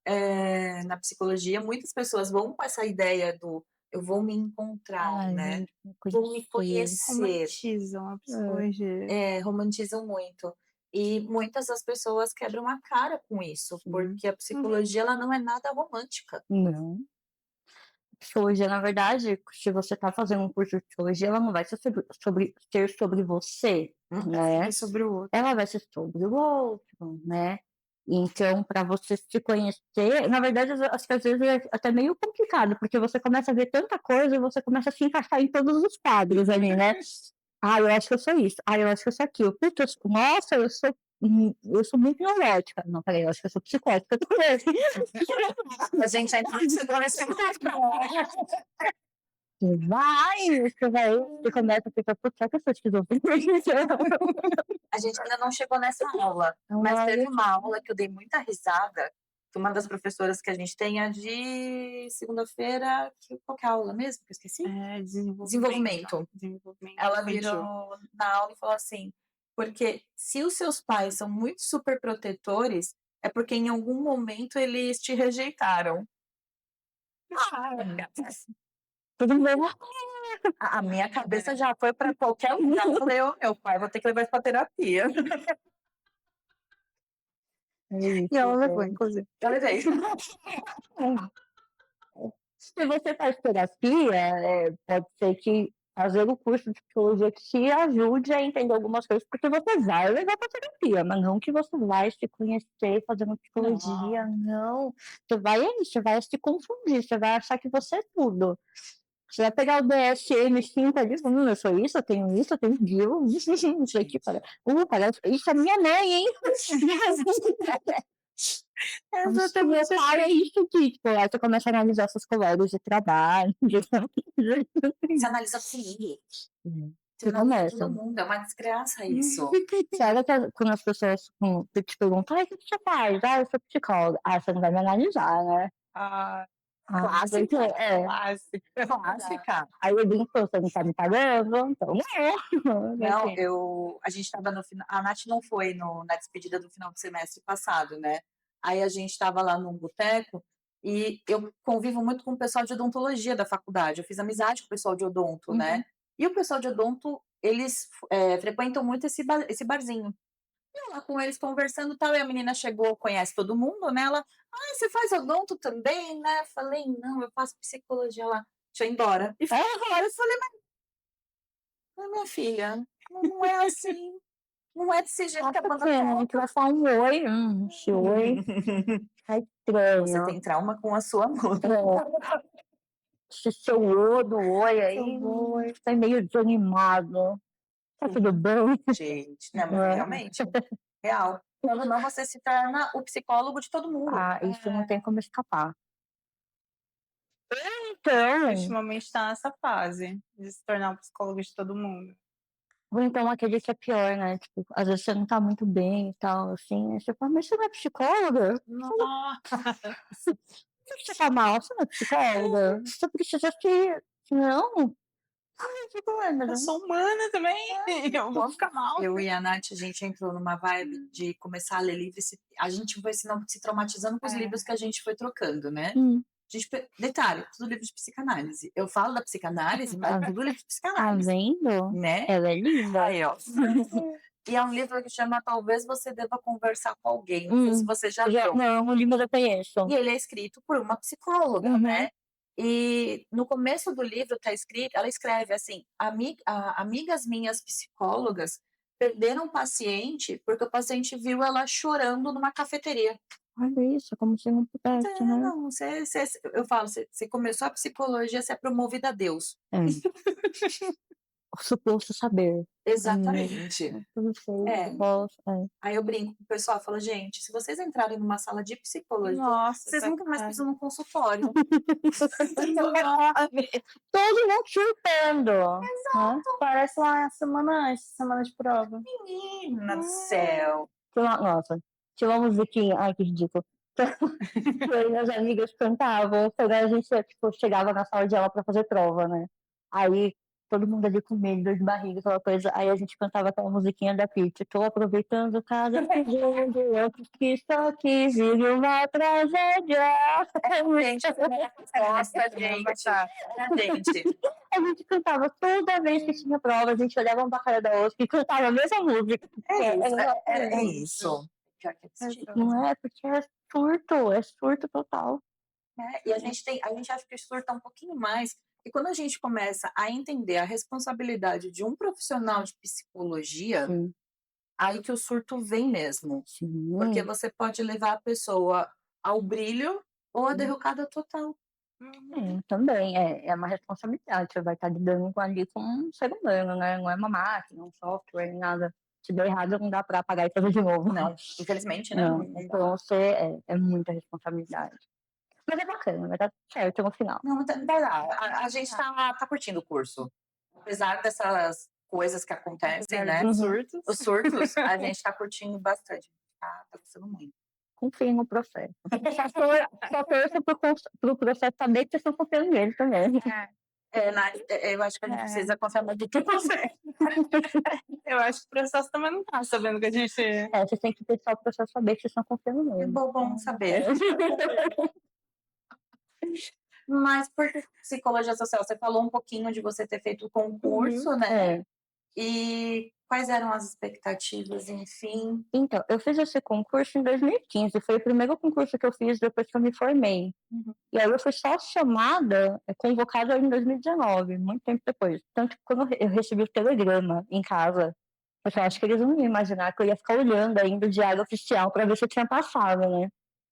S1: na psicologia, muitas pessoas vão com essa ideia do eu vou me encontrar, né?
S3: gente,
S1: Vou me conhecer.
S2: Romantizam a psicologia.
S1: Romantizam muito. E muitas das pessoas quebram a cara com isso, porque a psicologia ela não é nada romântica.
S3: não. Psicologia, na verdade, se você está fazendo um curso de psicologia, ela não vai ser sobre você, né?
S2: É sobre o outro.
S3: Ela vai ser sobre o outro, né? Então, para você se conhecer, na verdade, acho que às vezes é até meio complicado, porque você começa a ver tanta coisa e você começa a se encaixar em todos os quadros ali, né? Eu acho que eu sou isso. Eu acho que eu sou aquilo. Putz, nossa, eu sou muito neurótica. Não, peraí, eu acho que eu sou psicótica também.
S1: A gente ainda não chegou nesse
S3: Você começa a ficar, putz, será que eu sou esquizofrênica?
S1: A gente ainda não chegou nessa aula, mas teve uma aula que eu dei muita risada, que uma das professoras que a gente tem é de segunda-feira, qual que é a aula mesmo? Que eu esqueci? Desenvolvimento. Ela virou na aula e falou assim, porque se os seus pais são muito super protetores, é porque em algum momento eles te rejeitaram.
S3: Tudo bem.
S1: A minha cabeça já foi para qualquer lugar. Eu falei, meu pai, vou ter que levar isso para terapia.
S2: E ela levou, inclusive.
S1: Eu levei.
S3: Se você faz terapia, pode ser que fazer o curso de psicologia que te ajude a entender algumas coisas, porque você vai levar pra terapia, mas não que você vai se conhecer fazendo psicologia, não. Você vai se confundir, você vai achar que você é tudo. Você vai pegar o DSM-5 ali, eu sou isso, eu tenho Gil, isso aqui, parece, isso é minha mãe, hein?
S2: Exatamente
S3: Meu pai é isso aqui, tipo, aí você começa a analisar seus colegas de trabalho.
S1: Você analisa assim. Você
S3: Você
S1: analisa
S3: começa.
S1: todo mundo, é uma desgraça isso.
S3: Sabe que quando as pessoas te perguntam, o que você faz? Eu sou psicóloga. Você não vai me analisar, né?
S2: Ah,
S3: Clássica.
S2: clássica.
S3: Aí eu brinco, você não tá me pagando, então não.
S1: Não, a gente estava no final, a Nath não foi na despedida do final do semestre passado, né? Aí a gente estava lá num boteco e eu convivo muito com o pessoal de odontologia da faculdade. Eu fiz amizade com o pessoal de odonto, né? E o pessoal de odonto, eles frequentam muito esse barzinho. E eu lá com eles conversando e tal, e a menina chegou, conhece todo mundo, né? Ela, você faz odonto também, né? Falei, não, eu faço psicologia lá. Deixa eu ir embora. E fui embora. Eu falei, mas minha filha, não é assim. Não é desse jeito que a banda toca.
S3: Tu vai falar um oi, esse oi. Tá estranho.
S1: Você tem trauma com a sua mão.
S3: Esse seu oi do oi aí, tá meio desanimado. Tá tudo bem?
S1: Gente, não, mas realmente, real. Quando não, você se torna o psicólogo de todo mundo.
S3: Isso não tem como escapar. Então,
S2: Ultimamente tá nessa fase de se tornar um psicólogo de todo mundo.
S3: ou então aquele que é pior, né? Tipo, às vezes você não tá muito bem e tal, assim. Aí você fala, mas você não é psicóloga?
S2: Nossa.
S3: Você tá mal, você não é psicóloga? Você precisa ser. Não.
S2: Eu sou humana também. Eu vou ficar mal.
S1: Eu e a Nath, a gente entrou numa vibe de começar a ler livros. A gente foi se traumatizando com os livros que a gente foi trocando, né? Detalhe, tudo livro de psicanálise. Eu falo da psicanálise, mas tudo livro de
S3: Tá
S1: psicanálise.
S3: vendo?
S1: Né?
S3: Ela é linda.
S1: Aí, ó. E é um livro que chama Talvez Você Deva Conversar com Alguém. Não sei se você já viu.
S3: Não, o livro eu conheço.
S1: E ele é escrito por uma psicóloga, né? E no começo do livro tá escrito, ela escreve assim: amigas minhas psicólogas perderam o paciente porque o paciente viu ela chorando numa cafeteria.
S3: Olha isso, como se não pudesse, né?
S1: Não, eu falo, você começou a psicologia, você é promovida a Deus.
S3: O suposto saber.
S1: Exatamente.
S3: Tudo sei,
S1: Aí eu brinco com o pessoal, falo, gente, se vocês entrarem numa sala de psicologia, vocês nunca mais precisam num consultório.
S3: Todo mundo chutando.
S2: Exato. Parece lá a semana de prova.
S1: Menina do céu.
S3: Nossa, tinha uma musiquinha. Ai, que ridículo. Minhas amigas cantavam, quando a gente tipo, chegava na sala de aula pra fazer prova, né? Aí todo mundo ali com medo, dor de barriga, aquela coisa. Aí a gente cantava aquela musiquinha da Pitty. Tô aproveitando cada segundo, eu que estou aqui, vive uma tragédia.
S1: Gente, nossa, gente.
S3: A gente cantava toda vez que tinha prova, a gente olhava uma pra cara da outra e cantava a mesma música.
S1: É isso. Pior que é desse jeito.
S3: Não é? Porque é surto total.
S1: E a gente acha que surta um pouquinho mais. E quando a gente começa a entender a responsabilidade de um profissional de psicologia, aí que o surto vem mesmo. Porque você pode levar a pessoa ao brilho ou à derrocada total.
S3: Também, é uma responsabilidade. Você vai estar lidando ali com um ser humano, né? Não é uma máquina, um software, nada. Se deu errado, não dá para apagar e fazer de novo.
S1: Não, infelizmente, né?
S3: Não. Então, é muita responsabilidade. Mas é bacana, vai dar certo no final.
S1: Não, vai lá. A gente tá curtindo o curso. Apesar dessas coisas que acontecem, né?
S2: Os
S1: surtos, a gente tá curtindo bastante. Tá gostando muito.
S3: Confiem no processo. Só torço pro processo saber que vocês estão confiando nele também.
S1: Eu acho que a gente precisa confiar mais do que você.
S2: Eu acho que o processo também não tá sabendo que a gente...
S3: Vocês têm que deixar o processo saber que vocês estão confiando nele.
S1: É bom saber. Mas por psicologia social, você falou um pouquinho de você ter feito o concurso, né? E Quais eram as expectativas, enfim?
S3: Então, eu fiz esse concurso em 2015, foi o primeiro concurso que eu fiz depois que eu me formei. E aí eu fui só chamada, convocada em 2019, muito tempo depois. Tanto que quando eu recebi o telegrama em casa, eu acho que eles não iam imaginar que eu ia ficar olhando ainda o diário oficial para ver se eu tinha passado, né?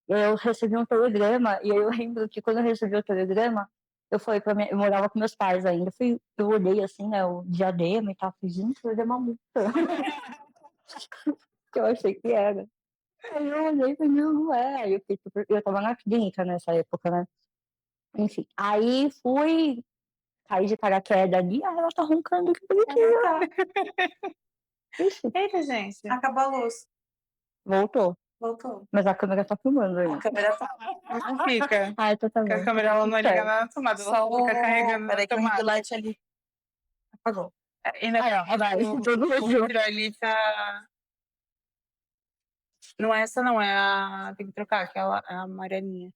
S3: E aí eu recebi um telegrama, e aí eu lembro que quando eu recebi o telegrama, eu falei pra minha, eu morava com meus pais ainda, eu olhei assim, né, o diadema e tal, falei, gente, vai dar uma multa. Que eu achei que era. Aí eu olhei e falei, não é. Aí eu tava na clínica nessa época, né? Enfim, aí fui, caí de paraquedas ali, aí ela tá roncando, que bonitinho.
S1: Tá.
S3: Ixi,
S2: Eita, gente.
S1: Acabou a luz.
S3: voltou.
S1: Voltou.
S3: Mas a câmera tá filmando
S1: A
S3: aí.
S1: câmera tá.
S2: Não fica.
S3: Ah, então tá
S2: Porque a
S3: bom.
S2: câmera ela não liga
S3: Certo.
S2: na tomada, ela
S1: Só
S2: fica carregando na
S1: Peraí que o ring
S2: tomada.
S1: light ali apagou.
S2: Ainda
S3: Aí, ó, vai,
S2: o
S3: tudo viu.
S2: vidro ali tá. Não é essa, não, é a. Tem que trocar, aquela é a amarelinha.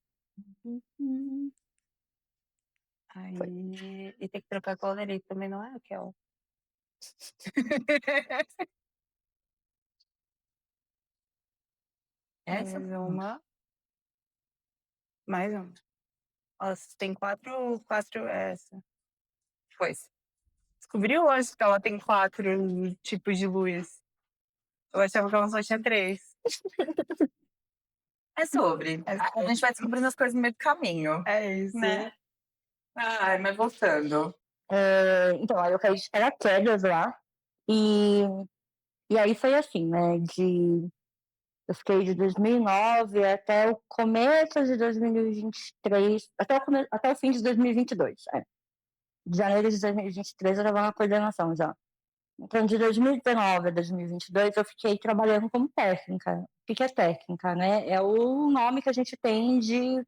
S2: Aí. E tem que trocar aquela dele também, não é aquela.
S1: Essa?
S2: Mais uma. Mais uma. Ó, tem quatro. Essa.
S1: Foi.
S2: Descobriu hoje que ela tem 4 tipos de luz. Eu achava que ela só tinha 3.
S1: É sobre. A gente vai descobrindo as coisas no meio do caminho,
S2: É isso.
S1: né? Ai, mas voltando.
S3: Então, aí eu caí de paraquedas lá. E aí foi assim, né? Eu fiquei de 2009 até o começo de 2023, até o fim de 2022. De janeiro de 2023 eu estava na coordenação já. Então, de 2019 a 2022, eu fiquei trabalhando como técnica. O que é técnica, né? É o nome que a gente tem de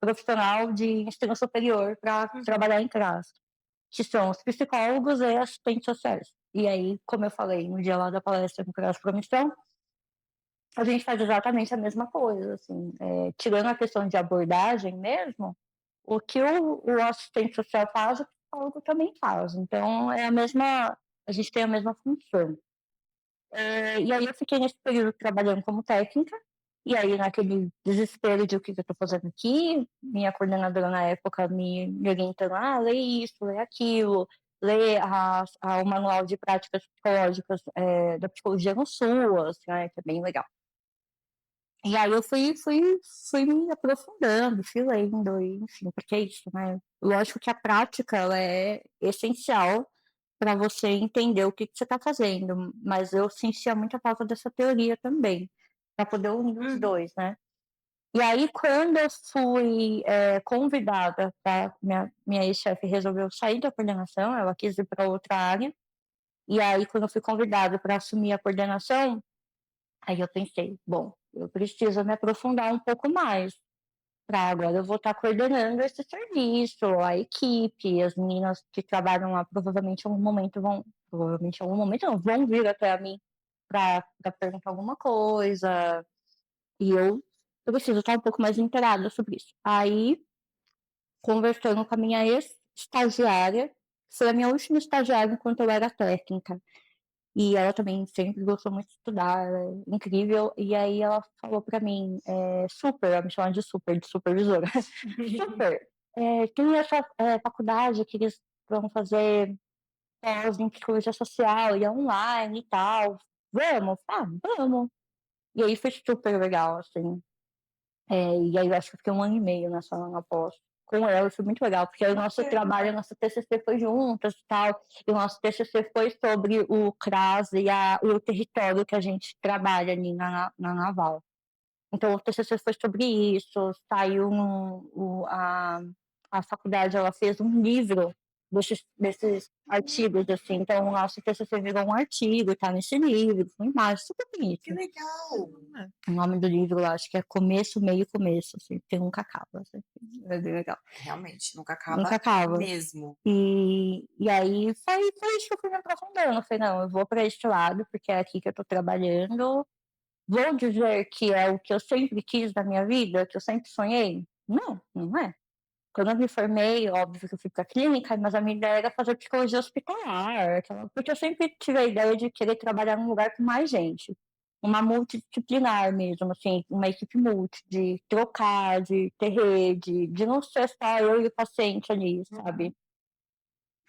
S3: profissional de ensino superior para trabalhar em CRAS, que são os psicólogos e assistentes sociais. E aí, como eu falei no dia lá da palestra no CRAS Promissão, a gente faz exatamente a mesma coisa, assim, tirando a questão de abordagem mesmo, o que o assistente social faz, o psicólogo também faz. Então, a gente tem a mesma função. E aí eu fiquei nesse período trabalhando como técnica, e aí naquele desespero de o que eu estou fazendo aqui, minha coordenadora na época me orientando, lê isso, lê aquilo, lê o manual de práticas psicológicas da psicologia no SUAS, né, que é bem legal. E aí eu fui me aprofundando, fui lendo, enfim, porque é isso, né? Lógico que a prática ela é essencial para você entender o que você está fazendo, mas eu sentia muita falta dessa teoria também, para poder unir os dois, né? E aí, quando eu fui convidada, minha ex-chefe resolveu sair da coordenação, ela quis ir para outra área, e aí, quando eu fui convidada para assumir a coordenação, aí eu pensei, bom, eu preciso me aprofundar um pouco mais. Para agora eu vou estar coordenando esse serviço, a equipe, as meninas que trabalham lá provavelmente em algum momento não, vão vir até a mim para perguntar alguma coisa, e eu preciso estar um pouco mais inteirada sobre isso. Aí, conversando com a minha ex-estagiária, foi a minha última estagiária enquanto eu era técnica. E ela também sempre gostou muito de estudar, ela é incrível. E aí ela falou pra mim, ela me chama de supervisora. Super, tem essa faculdade que eles vão fazer pós em psicologia social e é online e tal. Vamos? Vamos. E aí foi super legal, assim. E aí eu acho que eu fiquei 1 ano e meio na pós com ela, foi muito legal, porque aí o nosso trabalho, o nosso TCC foi juntas e tal, e o nosso TCC foi sobre o CRAS e o território que a gente trabalha ali na Naval. Então o TCC foi sobre isso, saiu a faculdade, ela fez um livro desses artigos, assim, então o nosso TCC virou um artigo, tá nesse livro, com imagem, super bonito.
S1: Que legal!
S3: O nome do livro lá, acho que é Começo, Meio, Começo, assim, porque nunca acaba, assim, é bem legal.
S1: Realmente, nunca acaba,
S3: Nunca acaba.
S1: mesmo.
S3: E aí foi isso que eu fui me aprofundando. Eu falei, não, eu vou para este lado, porque é aqui que eu estou trabalhando. Vou dizer que é o que eu sempre quis na minha vida, que eu sempre sonhei? Não, não é. quando eu me formei, óbvio que eu fui pra clínica, mas a minha ideia era fazer psicologia hospitalar, porque eu sempre tive a ideia de querer trabalhar num lugar com mais gente. Uma multidisciplinar mesmo, assim, uma equipe multi, de trocar, de ter rede, de não ser só eu e o paciente ali, sabe?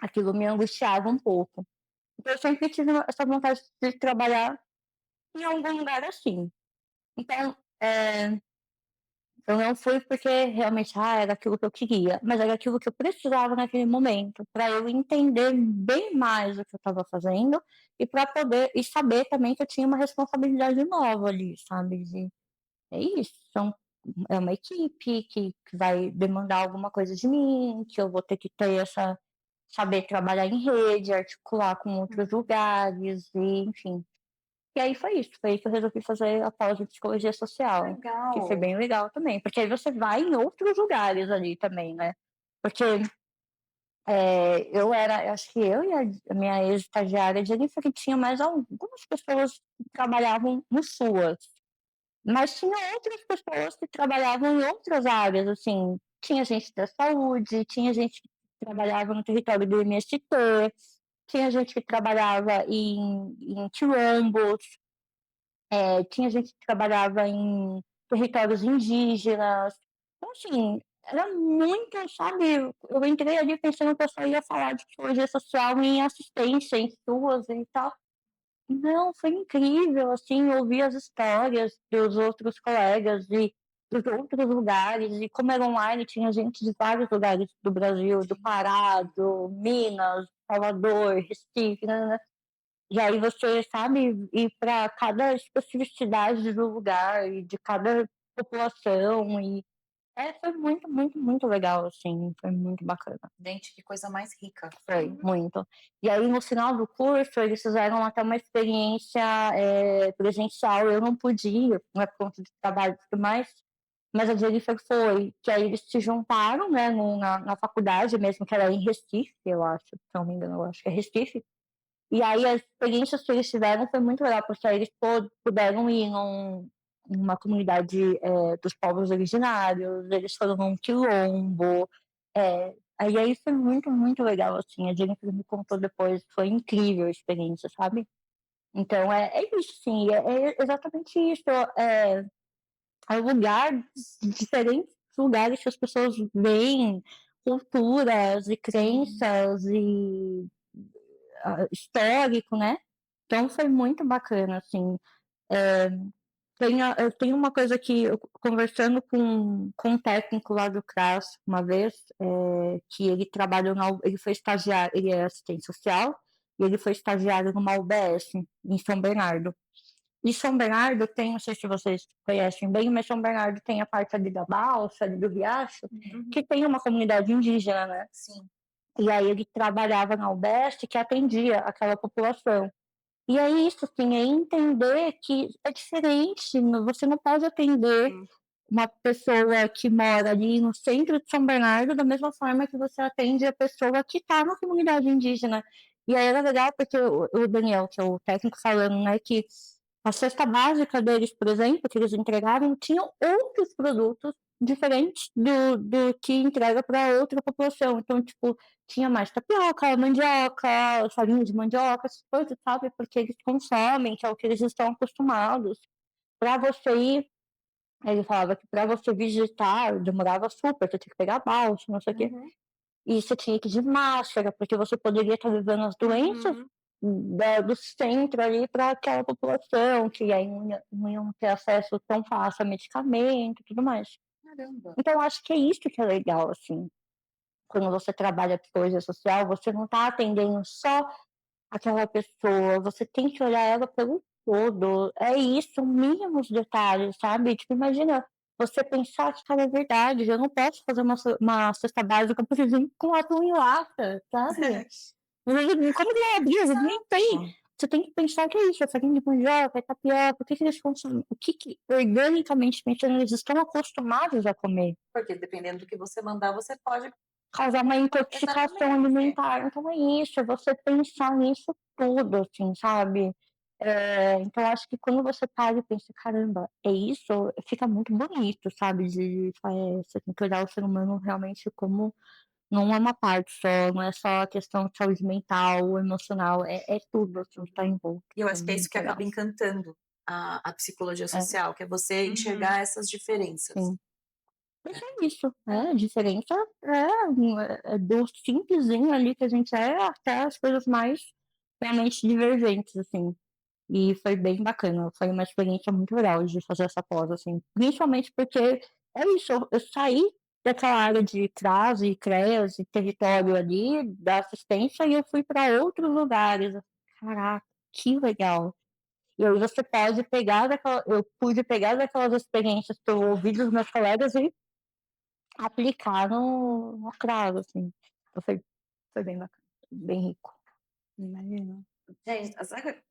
S3: Aquilo me angustiava um pouco. Então, eu sempre tive essa vontade de trabalhar em algum lugar assim. Então, eu não fui porque realmente era aquilo que eu queria, mas era aquilo que eu precisava naquele momento, para eu entender bem mais o que eu estava fazendo e para poder e saber também que eu tinha uma responsabilidade nova ali, sabe? É isso, é uma equipe que vai demandar alguma coisa de mim, que eu vou ter que ter saber trabalhar em rede, articular com outros lugares, e, enfim. E aí foi isso, foi aí que eu resolvi fazer a pós em psicologia social, que foi
S1: Legal.
S3: bem legal também, porque aí você vai em outros lugares ali também, né? Porque eu acho que eu e a minha ex-estagiária, Jennifer, que tinha mais algumas pessoas que trabalhavam no SUAS, mas tinha outras pessoas que trabalhavam em outras áreas, assim, tinha gente da saúde, tinha gente que trabalhava no território do MST, tinha gente que trabalhava em quilombos, tinha gente que trabalhava em territórios indígenas. Então, assim, era muito, sabe? Eu entrei ali pensando que eu só ia falar de psicologia social em assistência, em SUAS e tal. Não, foi incrível, assim, ouvir as histórias dos outros colegas e dos outros lugares, e como era online, tinha gente de vários lugares do Brasil, do Pará, do Minas, Salvador, Recife, né? E aí você sabe ir para cada especificidade do lugar e de cada população e foi muito, muito, muito legal, assim, foi muito bacana.
S1: Gente, que coisa mais rica.
S3: Foi, muito. E aí, no final do curso, eles fizeram até uma experiência presencial. Eu não pude ir, né, por conta de trabalho e tudo mais, mas a Jennifer foi. Que aí eles se juntaram, né, na faculdade mesmo, que era em Recife, eu acho, se não me engano, eu acho que é Recife. E aí as experiências que eles tiveram foi muito legal, porque aí eles puderam ir numa comunidade dos povos originários, eles foram num quilombo. Aí foi muito, muito legal, assim. A Jennifer me contou depois, foi incrível a experiência, sabe? Então é isso, sim, é exatamente isso. É lugar, diferentes lugares que as pessoas veem culturas e crenças e histórico, né? Então foi muito bacana, assim. É, eu tenho uma coisa que, conversando com um técnico lá do CRAS uma vez, que ele trabalhou ele foi estagiário, ele é assistente social, e ele foi estagiário numa UBS em São Bernardo. E São Bernardo tem, não sei se vocês conhecem bem, mas São Bernardo tem a parte ali da Balsa, ali do Riacho, que tem uma comunidade indígena, né?
S1: Sim.
S3: E aí ele trabalhava na UBS que atendia aquela população. E é isso, assim, é entender que é diferente, você não pode atender uma pessoa que mora ali no centro de São Bernardo da mesma forma que você atende a pessoa que está na comunidade indígena. E aí era legal porque o Daniel, que é o técnico, falando, né, que a cesta básica deles, por exemplo, que eles entregaram, tinham outros produtos diferentes do que entrega para outra população. Então, tipo, tinha mais tapioca, mandioca, farinha de mandioca, essas coisas, sabe? Porque eles consomem, que é o que eles estão acostumados. Para você ir, ele falava que para você visitar demorava super, você tinha que pegar balsa, não sei o quê. E você tinha que ir de máscara, porque você poderia estar levando as doenças do centro ali para aquela população, que aí não iam ter acesso tão fácil a medicamento e tudo mais.
S1: Caramba.
S3: Então, acho que é isso que é legal, assim. Quando você trabalha psicologia social, você não está atendendo só aquela pessoa, você tem que olhar ela pelo todo. É isso, mínimos detalhes, sabe? Tipo, imagina você pensar que, cara, é verdade, eu não posso fazer uma cesta básica, por exemplo, com atum em lata, sabe? Como que é abrir? Nem tem. Você tem que pensar que é isso, é farinha de mandioca, é tapioca, o que eles consomem, o que organicamente pensando, eles estão acostumados a comer.
S1: Porque dependendo do que você mandar, você pode
S3: Causar uma intoxicação
S1: Exatamente.
S3: alimentar. Então é isso, é você pensar nisso tudo, assim, sabe? Então, acho que quando você para e pensa, caramba, é isso, fica muito bonito, sabe? Você tem que olhar o ser humano realmente como não é uma parte só, não é só a questão de saúde mental, emocional, é tudo, assim, que tá envolto.
S1: E eu acho que é isso
S3: muito
S1: que
S3: legal.
S1: acaba encantando a psicologia social, que é você enxergar essas diferenças.
S3: Sim. Mas é isso, né? A diferença é do simplesinho ali que a gente é até as coisas mais realmente divergentes, assim. E foi bem bacana, foi uma experiência muito legal de fazer essa pós, assim. Principalmente porque é isso, eu saí daquela área de CRAS e CREAS e território ali da assistência e eu fui para outros lugares. Caraca, que legal. E aí você pode pegar eu pude pegar daquelas experiências que eu ouvi dos meus colegas e aplicar no CRAS, assim. Então foi bem bacana, bem rico.
S2: Imagina.
S1: Gente,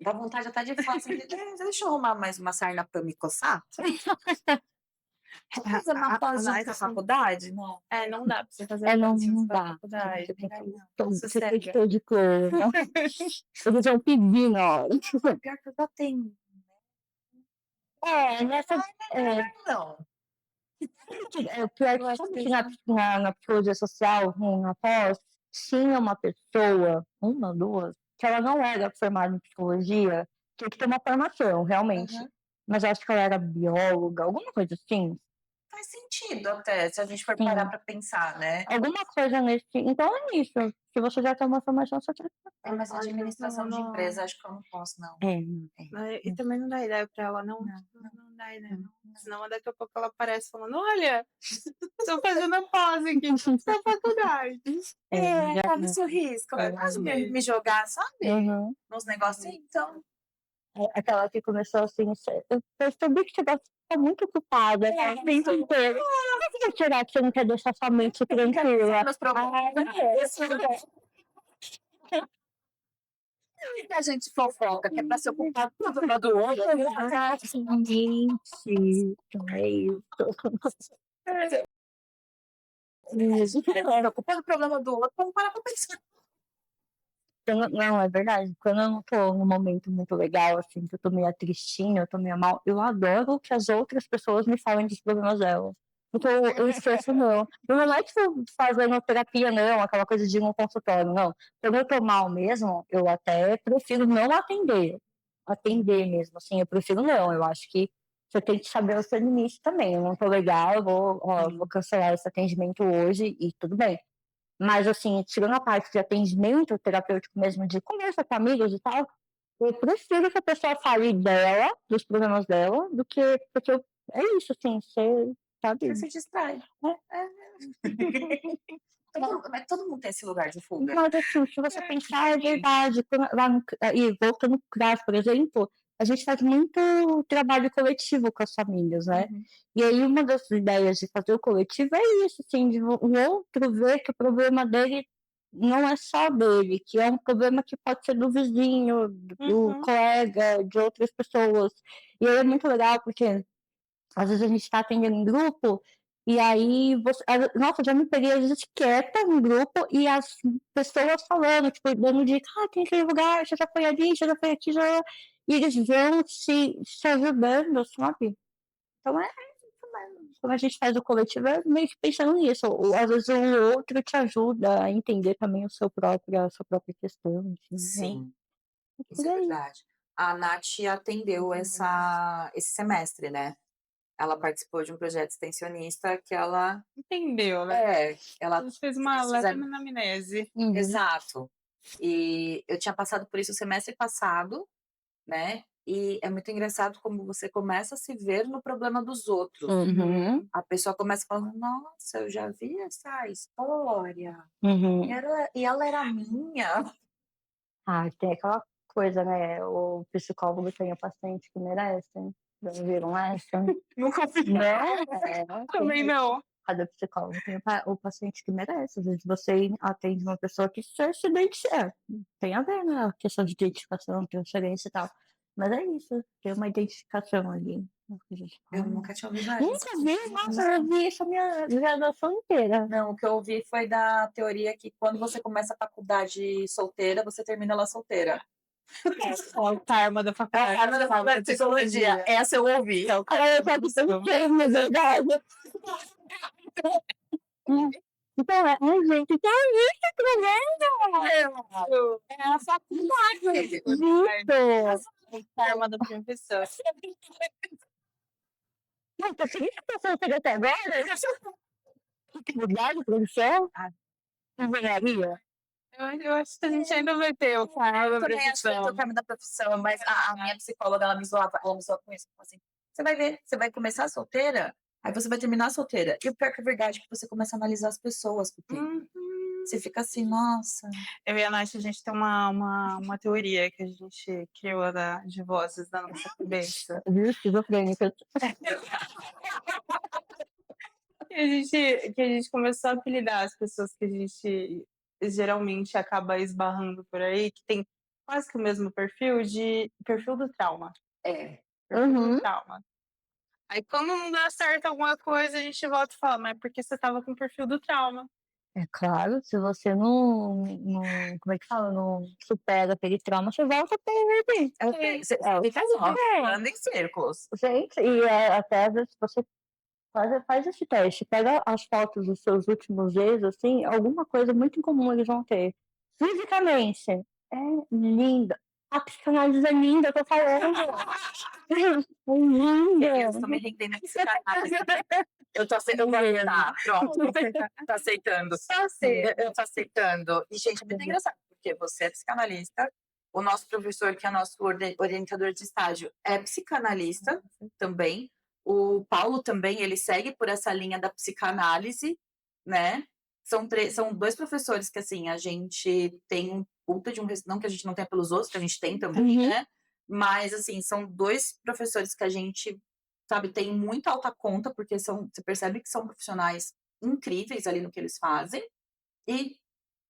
S1: dá vontade até de falar assim, deixa eu arrumar mais uma sarna pra me coçar. Fazer uma pós na faculdade? Não.
S2: Não dá pra você fazer
S3: Não
S2: pós
S3: dá.
S2: na faculdade.
S3: Você tem que ter de cor. Eles vão pedir na hora.
S1: Pior que eu já tenho.
S3: Nessa.
S1: Não.
S3: Pior que sabe que na psicologia social, na pós, tinha uma pessoa, uma, duas, que ela não era formada em psicologia, tinha que ter uma formação, realmente. Mas eu acho que ela era bióloga, alguma coisa assim.
S1: Faz sentido até, se a gente for parar pra pensar, né?
S3: Alguma coisa nesse. Então é isso. Se você já tem uma formação, você tem.
S1: Mas administração de empresa, acho que eu não posso, não.
S2: E também não dá ideia pra ela, não dá ideia, não. Senão daqui a pouco ela aparece falando, olha, tô fazendo a pós aqui na faculdade.
S1: Corre esse risco. Quase me jogar, sabe? Nos negocinhos, então.
S3: Aquela que começou assim, eu percebi que você tá muito ocupada, né? O tempo inteiro. Por que será que você não quer deixar sua mente tranquila?
S1: Meus problemas. A gente fofoca, que é pra se ocupar do problema do outro.
S3: Gente, é isso.
S1: Se ocupar do problema do outro, vamos parar pra pensar.
S3: Não, é verdade. Quando eu não tô num momento muito legal, assim, que eu tô meio tristinha, eu tô meio mal, eu adoro que as outras pessoas me falem dos problemas delas. Então eu esqueço, não. Não é tipo fazendo terapia, não, aquela coisa de ir no consultório, não. Quando eu tô mal mesmo, eu até prefiro não atender. Atender mesmo, assim, eu prefiro não. Eu acho que você tem que saber o seu limite também. Eu não tô legal, eu vou cancelar esse atendimento hoje e tudo bem. Mas, assim, tirando a parte de atendimento terapêutico mesmo, de conversa com amigos e tal, eu prefiro que a pessoa fale dela, dos problemas dela, do que. Porque é isso, assim, você sabe.
S1: Você se distrai. Mas todo mundo tem esse lugar de fuga.
S3: Mas, assim, se você pensar, é verdade. E voltando no CRAS, por exemplo, a gente faz muito trabalho coletivo com as famílias, né? E aí, uma das ideias de fazer o coletivo é isso, assim, de o outro ver que o problema dele não é só dele, que é um problema que pode ser do vizinho, do colega, de outras pessoas. E aí é muito legal, porque às vezes a gente está atendendo em grupo, e aí nossa, já me peguei às vezes quieta no grupo e as pessoas falando, tipo, dando dica, tem aquele lugar, você já foi ali, você já foi aqui, já. E eles vão se ajudando, sabe? Então é isso mesmo. Quando a gente faz o coletivo, é meio que pensando nisso. Ou, às vezes o outro te ajuda a entender também a sua própria questão. Enfim,
S1: Sim, isso
S3: por
S1: é
S3: aí.
S1: verdade. A Nath atendeu esse semestre, né? Ela participou de um projeto extensionista que ela...
S2: Entendeu, né?
S1: Ela
S2: fez uma leve anamnese.
S1: Exato. E eu tinha passado por isso o semestre passado, né? E é muito engraçado como você começa a se ver no problema dos outros. A pessoa começa falando, nossa, eu já vi essa história. E ela era minha.
S3: Tem aquela coisa, né? O psicólogo tem a paciente que merece. Já viram essa?
S2: Nunca vi.
S3: Não?
S2: Também não.
S3: Cada psicólogo tem o paciente que merece. Às vezes você atende uma pessoa que você se identifica. Tem a ver, né? A questão de identificação, transferência e tal. Mas é isso, tem uma identificação ali.
S1: Eu nunca tinha ouvido essa.
S3: Nunca vi, nossa, eu vi isso a minha graduação inteira.
S1: Não, o que eu ouvi foi da teoria que quando você começa a faculdade solteira, você termina ela solteira.
S2: É o karma da
S1: É
S2: faculdade.
S1: a arma da faculdade de psicologia. Essa eu ouvi.
S3: Eu só que na verdade. Então, ai, gente, que é isso, tremendo? É a faculdade. Vitor!
S2: O karma da professora.
S3: Não, tá feliz que você chegou até agora? Faculdade, produção? Engenharia?
S2: Eu acho que a gente ainda vai ter o karma da
S1: Eu também acho que vai ter o
S2: profissão.
S1: karma da profissão, mas a minha psicóloga, ela me zoava com isso. Ela falou assim, você vai ver, você vai começar solteira, aí você vai terminar solteira. E o pior que é verdade, que você começa a analisar as pessoas que tem. Você fica assim, nossa.
S2: Eu e a Nath, a gente tem uma teoria que a gente criou de vozes da nossa cabeça.
S3: Esquizofrênica.
S2: Que a gente começou a apelidar as pessoas que a gente geralmente acaba esbarrando por aí, que tem quase que o mesmo perfil do trauma.
S1: É.
S2: Perfil
S3: Uhum.
S2: do trauma. Aí quando não dá certo alguma coisa, a gente volta e fala, mas porque você tava com o perfil do trauma.
S3: É claro, se você não, como é que fala, não supera aquele trauma, você volta a ter.
S1: Você fica andando em círculos.
S3: Gente, e até às vezes você faz esse teste, pega as fotos dos seus últimos ex, assim, alguma coisa muito incomum eles vão ter. Fisicamente, é linda. A psicanálise é linda, eu tô falando. É linda.
S1: Eu estou me rendendo a psicanálise. Eu tô aceitando. Tá, pronto. Tá aceitando. Eu tô aceitando. E, gente, é muito engraçado, porque você é psicanalista, o nosso professor, que é nosso orientador de estágio, é psicanalista também. O Paulo também, ele segue por essa linha da psicanálise, né? São dois professores que, assim, a gente tem um puta de um... Não que a gente não tenha pelos outros, que a gente tem também, né? Mas, assim, são dois professores que a gente, sabe, tem muita alta conta, porque você percebe que são profissionais incríveis ali no que eles fazem. E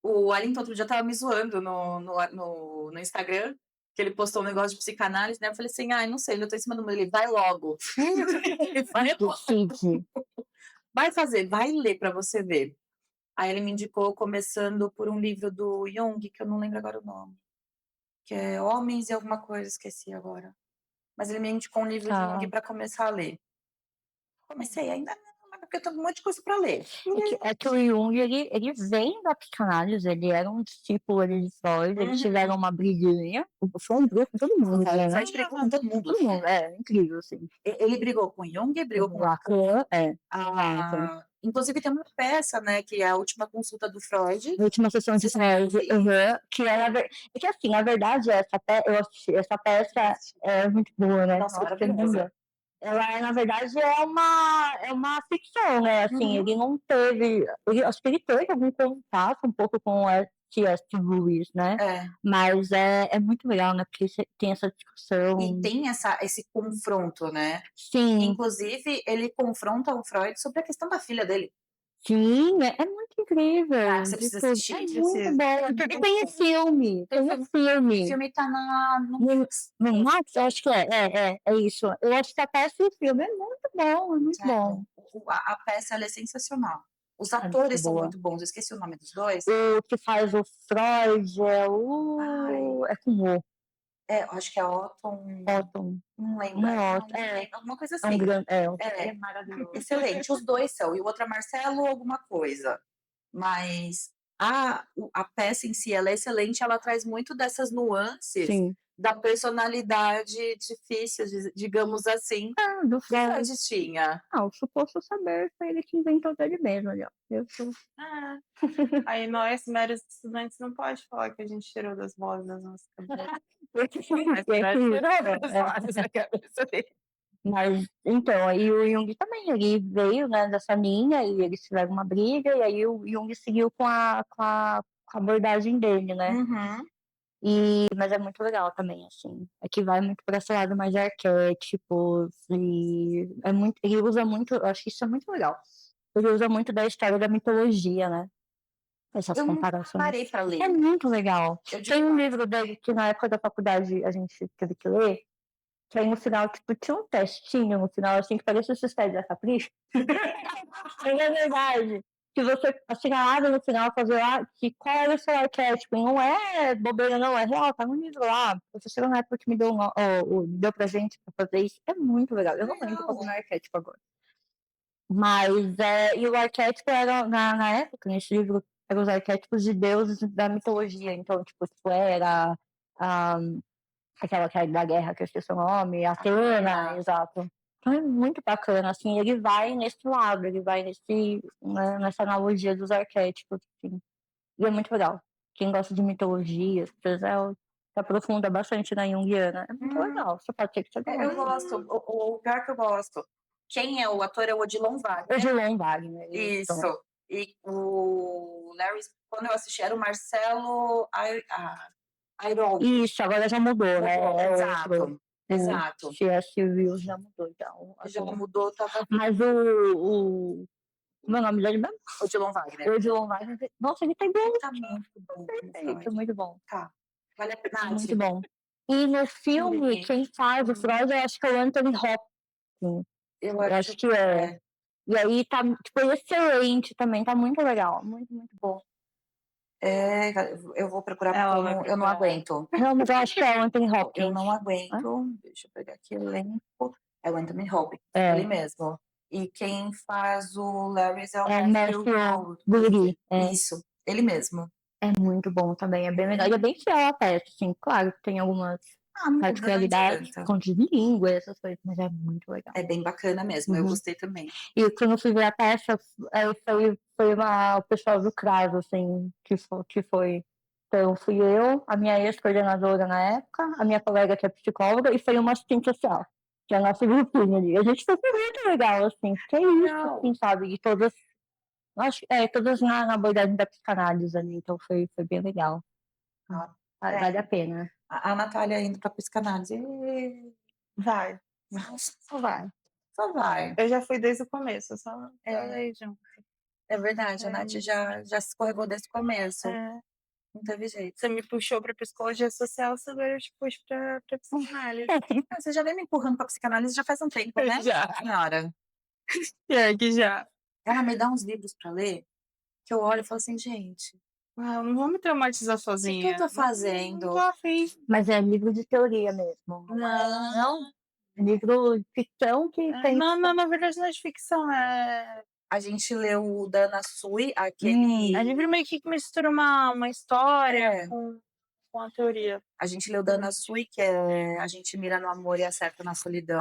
S1: o Wellington outro dia tava me zoando no Instagram, que ele postou um negócio de psicanálise, né? Eu falei assim, ai, não sei, eu tô em cima do muro. Ele, vai logo. Vai logo. Vai fazer, vai ler pra você ver. Aí ele me indicou, começando por um livro do Jung, que eu não lembro agora o nome. Que é Homens e alguma coisa, esqueci agora. Mas ele me indicou um livro de Jung para começar a ler. Comecei ainda não, mas porque eu tenho um monte de coisa para ler.
S3: É que o Jung, ele vem da psicanálise, ele era um discípulo ali de Freud, eles tiveram uma briguinha. Foi um brigou com todo mundo, né?
S1: Freud brigou com todo mundo.
S3: Todo mundo, incrível, assim.
S1: Ele brigou com Jung, brigou com
S3: Lacan,
S1: inclusive tem uma peça, né, que é a última consulta do Freud.
S3: A última sessão de Freud, que é que assim, na verdade, eu assisti, essa peça é muito boa, né?
S1: Nossa, maravilhosa.
S3: Ela, na verdade, é uma ficção, né? Assim, ele não teve... acho que ele teve algum contato um pouco com C.S. Lewis, né? Mas é muito legal, né? Porque tem essa discussão...
S1: E tem esse confronto, né?
S3: Sim.
S1: Inclusive, ele confronta o Freud sobre a questão da filha dele.
S3: Sim, é muito incrível.
S1: Você precisa assistir.
S3: É muito bom. Tem filme.
S1: O filme tá
S3: no Max, acho que é isso. Eu acho que a peça e o filme é muito bom.
S1: A peça ela é sensacional. Os atores são muito bons. Eu esqueci o nome dos dois.
S3: O que faz o Freud é o... É com o...
S1: acho que é Otton. Não lembro.
S3: Não é Otton.
S1: Alguma coisa assim.
S2: É maravilhoso.
S1: Excelente. Os dois são. E o outro é Marcelo alguma coisa. Mas a peça em si, ela é excelente. Ela traz muito dessas nuances da personalidade difícil, digamos assim,
S3: do
S1: Freud tinha.
S3: O suposto saber foi ele que inventou dele mesmo, ali, ó.
S2: Aí nós, meros estudantes, não pode falar que a gente tirou das vozes das nossas cabeças.
S3: Mas, então, aí o Jung também, ele veio, né, dessa linha, e eles tiveram uma briga, e aí o Jung seguiu com a abordagem dele, né? Mas é muito legal também, assim. É que vai muito para esse lado mais arquétipos, e ele usa muito, eu acho que isso é muito legal. Ele usa muito da história da mitologia, né? Essas comparações.
S1: Eu parei para ler.
S3: É muito legal. Tem um livro dele que na época da faculdade a gente teve que ler, que aí no final, tipo, tinha um textinho no final, assim, que parecia esses pés da Capricho. É verdade. se você assinalada no final, fazer lá que qual era o seu arquétipo. E não é bobeira, não, é real, tá no livro lá. A professora na época que me deu, me deu presente pra fazer isso. É muito legal. Eu não lembro qual foi o meu arquétipo agora. Mas, e o arquétipo era, na época, nesse livro, eram os arquétipos de deuses da mitologia. Então, tipo, era aquela que é da guerra, que eu esqueci o nome, Atena, exato. Então é muito bacana, assim, ele vai nesse lado, ele vai nessa analogia dos arquétipos, assim. E é muito legal. Quem gosta de mitologia, se aprofunda bastante na Jungiana. É muito legal, você pode ter que você
S1: Eu gosto, o pior que eu gosto. Quem é o ator é o Odilon Wagner.
S3: Odilon Wagner.
S1: Isso. E o Larry, quando eu assisti, era o Marcelo Airon.
S3: Isso, agora já mudou, né?
S1: Exato. Exato.
S3: C.S. Lewis já mudou, então.
S1: Já mudou, tava.
S3: Mas o meu nome dele mesmo?
S1: Odilon Wagner.
S3: Odilon Wagner. Nossa, ele tá bem.
S1: Tá muito bom.
S3: Perfeito, muito bom.
S1: Tá. Vale a pena.
S3: Muito bom. E no filme, quem faz o Freud, eu acho que é o Anthony Hopkins. Eu acho que é. E aí tá, tipo, excelente também, tá muito legal. Muito, muito bom.
S1: Eu vou procurar porque eu não aguento.
S3: Não, mas eu acho que é o Anthony Hopkins.
S1: Eu não aguento. Deixa eu pegar aqui o elenco. É o Anthony Hopkins, ele mesmo. E quem faz o Larry é o
S3: Matthew Goody.
S1: Isso, ele mesmo.
S3: É muito bom também, é bem legal. E é bem fiel à peça, assim, claro que tem algumas particularidades, contos de língua, essas coisas, mas é muito legal.
S1: É bem bacana mesmo, eu gostei também.
S3: E quando eu fui ver a peça, foi o pessoal do CRAS, assim, que foi. Então, fui eu, a minha ex-coordenadora na época, a minha colega que é psicóloga, e foi uma assistente social, que é a nossa grupinha ali. A gente foi muito legal, assim, porque é isso, assim, sabe? E todas na abordagem da psicanálise ali, então foi bem legal. Vale a pena.
S1: A Natália indo pra psicanálise.
S2: Vai.
S1: Só vai. Só vai.
S2: Eu já fui desde o começo, só junto.
S1: É verdade, a Nath já se escorregou desde o começo. Não teve jeito.
S2: Você me puxou pra psicologia social, agora eu te puxo pra psicanálise.
S1: Você já vem me empurrando pra psicanálise já faz um tempo, né?
S2: Já.
S1: Senhora.
S2: Pior que já.
S1: Ela me dá uns livros pra ler, que eu olho e falo assim, gente...
S2: eu não vou me traumatizar sozinha.
S1: O que eu tô fazendo?
S2: Não tô afim.
S3: Mas é livro de teoria mesmo.
S1: Não.
S3: Livro de ficção que tem...
S2: Não, na verdade não é de ficção,
S1: A gente leu o da Ana Sui, aquele...
S2: A livro meio que mistura uma história com a teoria.
S1: A gente leu da Ana Sui, que é A Gente Mira no Amor e Acerta na Solidão.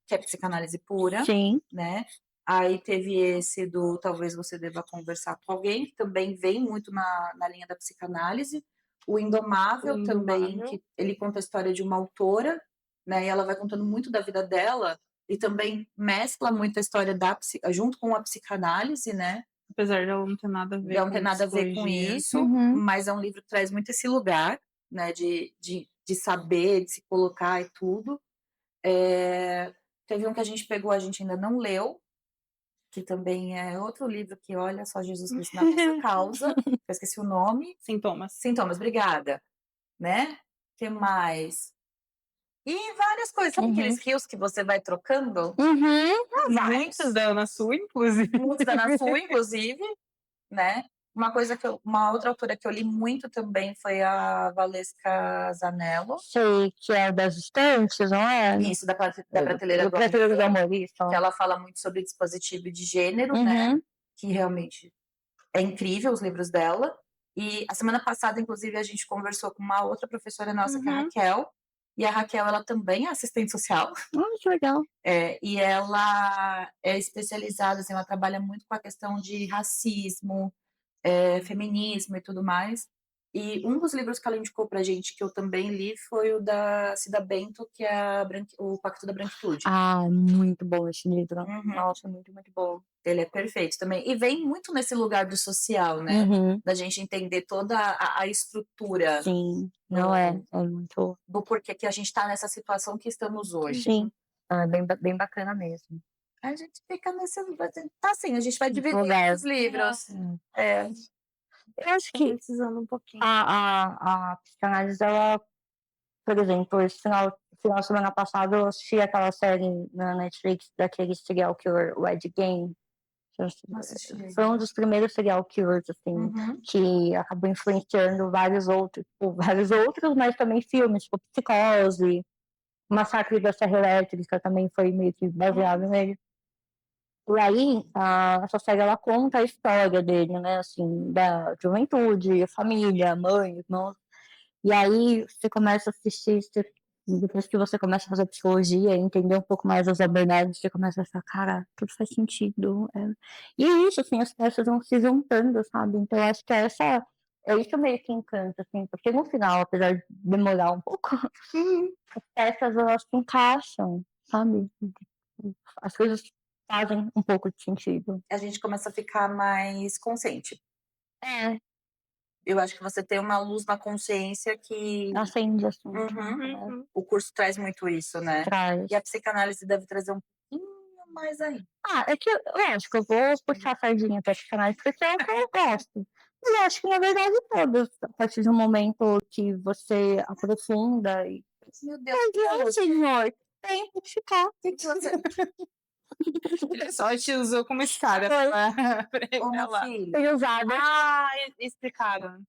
S1: Que é psicanálise pura.
S3: Sim.
S1: Né? Aí teve esse do Talvez Você Deva Conversar com Alguém, que também vem muito na linha da psicanálise. O Indomável também, que ele conta a história de uma autora, né? E ela vai contando muito da vida dela e também mescla muito a história junto com a psicanálise, né?
S2: Apesar de ela não ter nada a ver
S1: não ter nada a ver com isso, mas é um livro que traz muito esse lugar, né? De saber, de se colocar e tudo. Teve um que a gente pegou, a gente ainda não leu, que também é outro livro que, olha só, Jesus Cristo na nossa causa, eu esqueci o nome. Sintomas, obrigada. Né? Que mais? E várias coisas, sabe aqueles rios que você vai trocando?
S2: Muitos da Ana Sui, inclusive.
S1: Muitos da Ana Sui, inclusive, né? Uma outra autora que eu li muito também foi a Valesca Zanello.
S3: Sei, que é das estantes, não é?
S1: Isso, da Prateleira do Amor. Que ela fala muito sobre dispositivo de gênero, né? Que realmente é incrível os livros dela. E a semana passada, inclusive, a gente conversou com uma outra professora nossa, que é a Raquel. E a Raquel, ela também é assistente social.
S3: Que legal.
S1: E ela é especializada, assim, ela trabalha muito com a questão de racismo, feminismo e tudo mais. E um dos livros que ela indicou pra gente, que eu também li, foi o da Cida Bento, que é o Pacto da Branquitude.
S3: Muito bom esse livro. Nossa, muito, muito bom.
S1: Ele é perfeito também. E vem muito nesse lugar do social, né? Da gente entender toda a estrutura.
S3: Sim, não é muito...
S1: Do porquê que a gente tá nessa situação que estamos hoje.
S3: Sim, é bem bacana mesmo.
S1: A gente fica nesse... Tá assim, a gente vai dividir os livros.
S3: Eu acho que
S2: precisando um pouquinho.
S3: A psicanálise, ela, por exemplo, esse final de semana passado eu assisti aquela série na Netflix daquele serial killer, o Ed Gein. Foi um dos primeiros serial killers, assim, que acabou influenciando vários outros, mas também filmes, tipo Psicose, Massacre da Serra Elétrica também foi meio que baseado nele. E aí, essa série, ela conta a história dele, né, assim, da juventude, família, mãe, irmão. E aí, você começa a assistir, depois que você começa a fazer psicologia, entender um pouco mais as abordagens, você começa a achar, cara, tudo faz sentido. E é isso, assim, as peças vão se juntando, sabe? Então, eu acho que é isso meio que encanta, assim, porque no final, apesar de demorar um pouco, as peças, elas se encaixam, sabe? As coisas fazem um pouco de sentido.
S1: A gente começa a ficar mais consciente.
S3: É,
S1: Eu acho que você tem uma luz na consciência que
S3: acende, assim,
S1: o curso traz muito isso, né?
S3: traz.
S1: E a psicanálise deve trazer um pouquinho mais ainda.
S3: É que, lógico, eu vou puxar a sardinha pra psicanálise porque é o que eu gosto. Mas eu acho que, na verdade, todas, a partir do momento que você aprofunda e...
S1: Meu Deus,
S3: senhor, tem que ficar.
S2: Só te usou como escada pra ir
S1: Ô,
S2: pra
S1: meu
S2: lá.
S1: filho.
S3: Tem usado.
S2: Explicaram.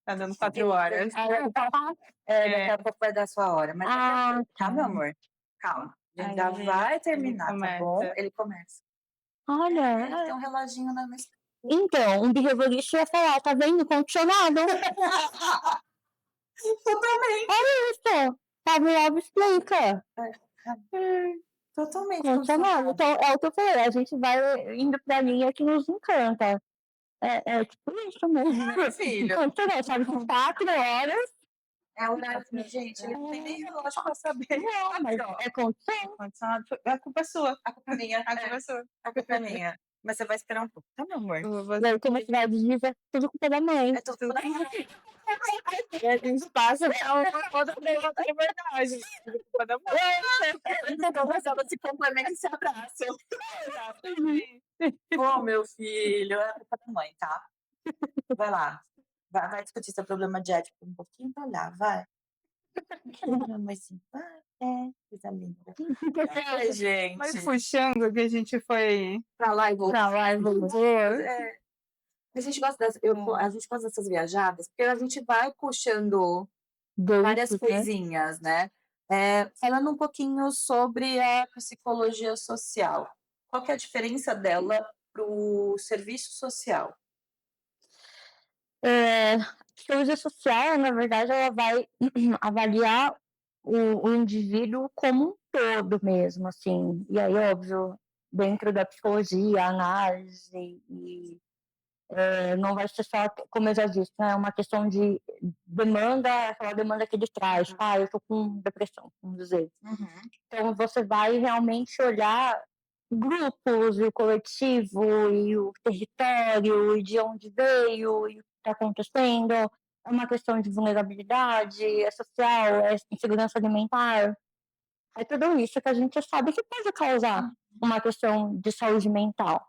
S2: Tá dando 4 horas.
S1: Daqui a pouco vai dar a sua hora. Mas tá, meu amor? Calma. A gente já vai terminar, tá bom? Ele começa.
S3: Olha.
S1: Ele tem um reloginho na mesa.
S3: Então, um behaviorista ia falar, tá vendo? Condicionado.
S1: Totalmente.
S3: Olha isso. Pavlov explica.
S1: Totalmente
S3: Condicionado. Então, é o que eu falei, a gente vai indo pra linha que nos encanta. É tipo isso mesmo.
S1: Meu filho.
S3: Condicionado, sabe? 4 horas.
S1: É o horário, gente. Ele não tem nem relógio pra saber.
S3: Não, mas é condição.
S2: A culpa é sua.
S1: A culpa é minha.
S2: A culpa é sua.
S1: A culpa é minha. Mas você vai esperar um pouco, tá, meu amor?
S3: E aí, como é que vai dizer? Tudo culpa da mãe.
S1: É tudo culpa da mãe.
S2: E a gente passa outra verdade. Culpa da mãe.
S1: Então, elas se complementam e se abraçam. Ô, meu filho, é a culpa da mãe, tá? Vai lá. Vai discutir seu problema de ética um pouquinho pra olhar, vai. Meu amorzinho. Coisa linda. Ai, gente.
S2: Mas puxando que a gente foi
S1: Pra lá e voltar.
S2: É.
S1: A gente gosta dessas viajadas, porque a gente vai puxando várias coisinhas, né? Falando um pouquinho sobre a psicologia social. Qual que é a diferença dela pro serviço social?
S3: A psicologia social, na verdade, ela vai avaliar o indivíduo como um todo mesmo, assim. E aí, óbvio, dentro da psicologia, a análise, não vai ser só, como eu já disse, né, uma questão de demanda, aquela demanda que ele traz. Eu tô com depressão, vamos dizer. Então, você vai realmente olhar grupos, e o coletivo, e o território, e de onde veio, e o que está acontecendo. É uma questão de vulnerabilidade, é social, é insegurança alimentar. É tudo isso que a gente sabe que pode causar uma questão de saúde mental,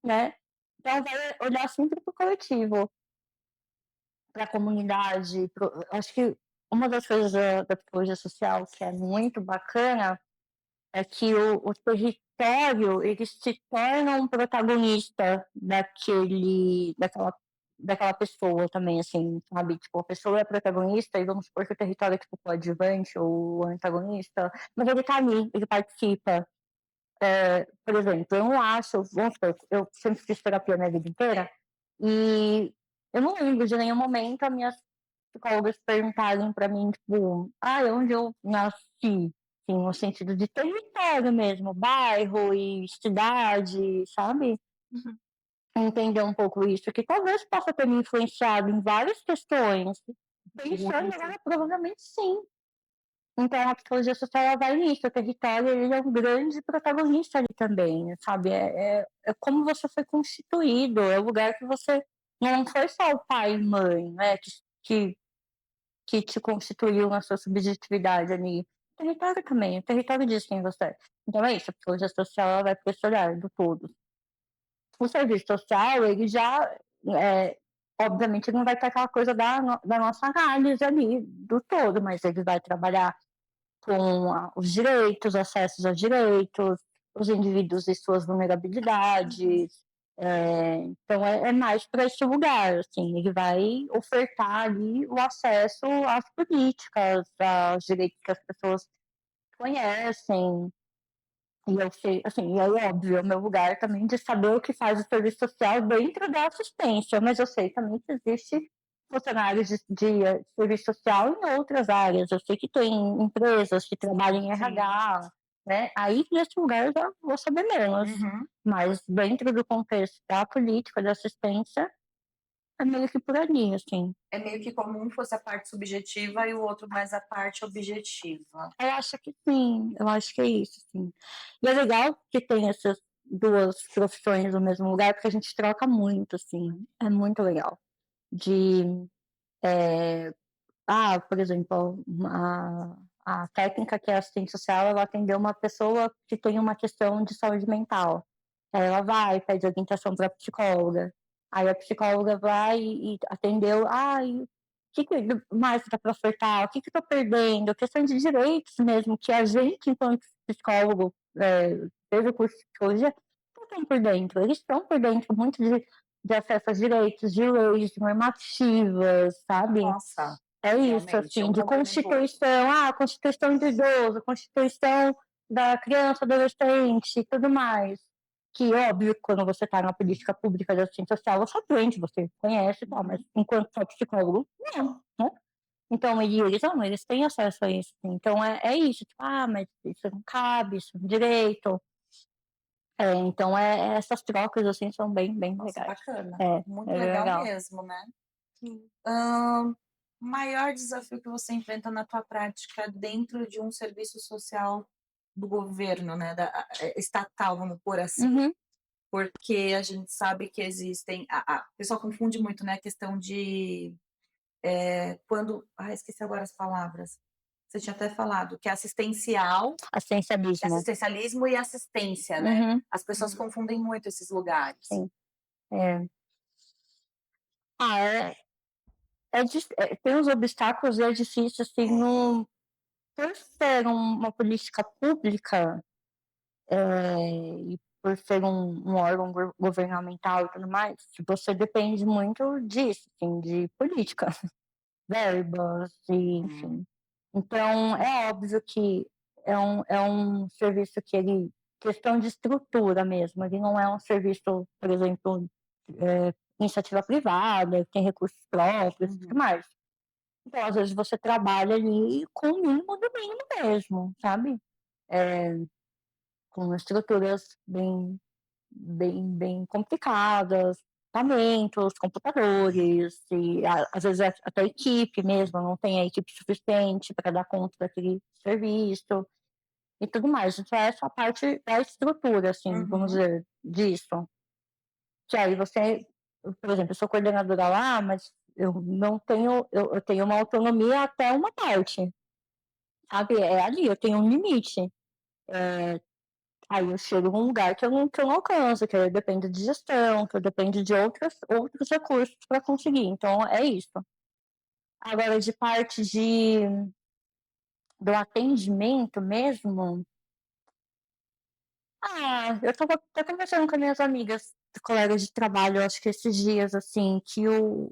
S3: né? Então, vai olhar sempre para o coletivo, para a comunidade. Acho que uma das coisas da psicologia social que é muito bacana é que o território ele se torna um protagonista daquela pessoa também, assim, sabe? Tipo, a pessoa é protagonista e vamos supor que o território é tipo, o adjuvante ou o antagonista, mas ele tá ali, ele participa. Por exemplo, eu não acho, vamos supor, eu sempre fiz terapia a minha vida inteira e eu não lembro de nenhum momento as minhas psicólogas perguntarem para mim, tipo, onde eu nasci, assim, no sentido de território mesmo, bairro e cidade, sabe? Entender um pouco isso, que talvez possa ter me influenciado em várias questões. Pensando agora, provavelmente sim. Então, a psicologia social ela vai nisso, o território ele é um grande protagonista ali também, sabe? É como você foi constituído, é o lugar que você não foi só o pai e mãe, né, que te constituiu na sua subjetividade ali. O território também, o território diz quem você é. Então é isso, a psicologia social ela vai para esse olhar do todo. O serviço social, ele já, obviamente, não vai ter aquela coisa da nossa análise ali do todo, mas ele vai trabalhar com os direitos, acessos aos direitos, os indivíduos e suas vulnerabilidades. Então é mais para esse lugar, assim, ele vai ofertar ali o acesso às políticas, aos direitos que as pessoas conhecem. E eu sei, assim, e aí, óbvio, é o meu lugar também de saber o que faz o serviço social dentro da assistência, mas eu sei também que existe funcionários de serviço social em outras áreas. Eu sei que tem empresas que trabalham em RH, né? Aí, nesse lugar, eu já vou saber menos. Mas dentro do contexto da política de assistência, é meio que por ali, assim.
S1: É meio que como um fosse a parte subjetiva e o outro mais a parte objetiva.
S3: Eu acho que sim, eu acho que é isso, sim. E é legal que tem essas duas profissões no mesmo lugar, porque a gente troca muito, assim. É muito legal. De, por exemplo, a técnica que é assistente social, ela atendeu uma pessoa que tem uma questão de saúde mental. Aí ela vai, pede orientação para a psicóloga. Aí a psicóloga vai e atendeu, o que mais dá para ofertar? O que eu estou perdendo? Questão de direitos mesmo, que a gente, enquanto psicólogo, fez o curso de psicologia, não estão por dentro. Eles estão por dentro muito de acesso aos direitos, de leis, de normativas, sabe?
S1: Nossa,
S3: É isso,
S1: realmente, é
S3: assim,
S1: um
S3: de
S1: complemento.
S3: Constituição, Constituição do idoso, Constituição da criança, adolescente e tudo mais. Que, óbvio, quando você está na política pública de assistência social, você aprende, você conhece e tal, mas enquanto só psicólogo, não, né? Então, eles têm acesso a isso. Assim. Então, é isso, tipo, mas isso não cabe, isso é um direito. Então, essas trocas, assim, são bem, bem
S1: Nossa,
S3: legais.
S1: bacana. Muito
S3: É
S1: legal
S3: legal.
S1: mesmo, né? Maior desafio que você enfrenta na tua prática dentro de um serviço social do governo, né, estatal, vamos pôr assim,
S3: Uhum.
S1: porque a gente sabe que existem, o pessoal confunde muito, né, a questão de quando, esqueci agora as palavras, você tinha até falado, que é assistencialismo e assistência, né?
S3: Uhum.
S1: As pessoas confundem muito esses lugares.
S3: Sim. Tem os obstáculos e é difícil, assim, por ser uma política pública e por ser um órgão governamental e tudo mais, você depende muito disso, assim, de política, verbas, e, enfim. Então, é óbvio que é um serviço que ele, questão de estrutura mesmo, ele não é um serviço, por exemplo, iniciativa privada, que tem recursos próprios e tudo mais. Então, às vezes você trabalha ali com o mínimo do mínimo mesmo, sabe? Com estruturas bem, bem, bem complicadas, equipamentos, computadores, e às vezes até a equipe mesmo, não tem a equipe suficiente para dar conta daquele serviço e tudo mais. Então, essa é a parte da estrutura, assim, vamos dizer, disso. Que aí você, por exemplo, eu sou coordenadora lá, mas eu não tenho, eu tenho uma autonomia até uma parte. Sabe? É ali, eu tenho um limite. Aí eu chego num lugar que eu não alcanço, que eu dependo de gestão, que eu dependo de outros recursos para conseguir. Então, é isso. Agora, de parte do atendimento mesmo, eu estava até conversando com as minhas amigas, colegas de trabalho, acho que esses dias, assim, o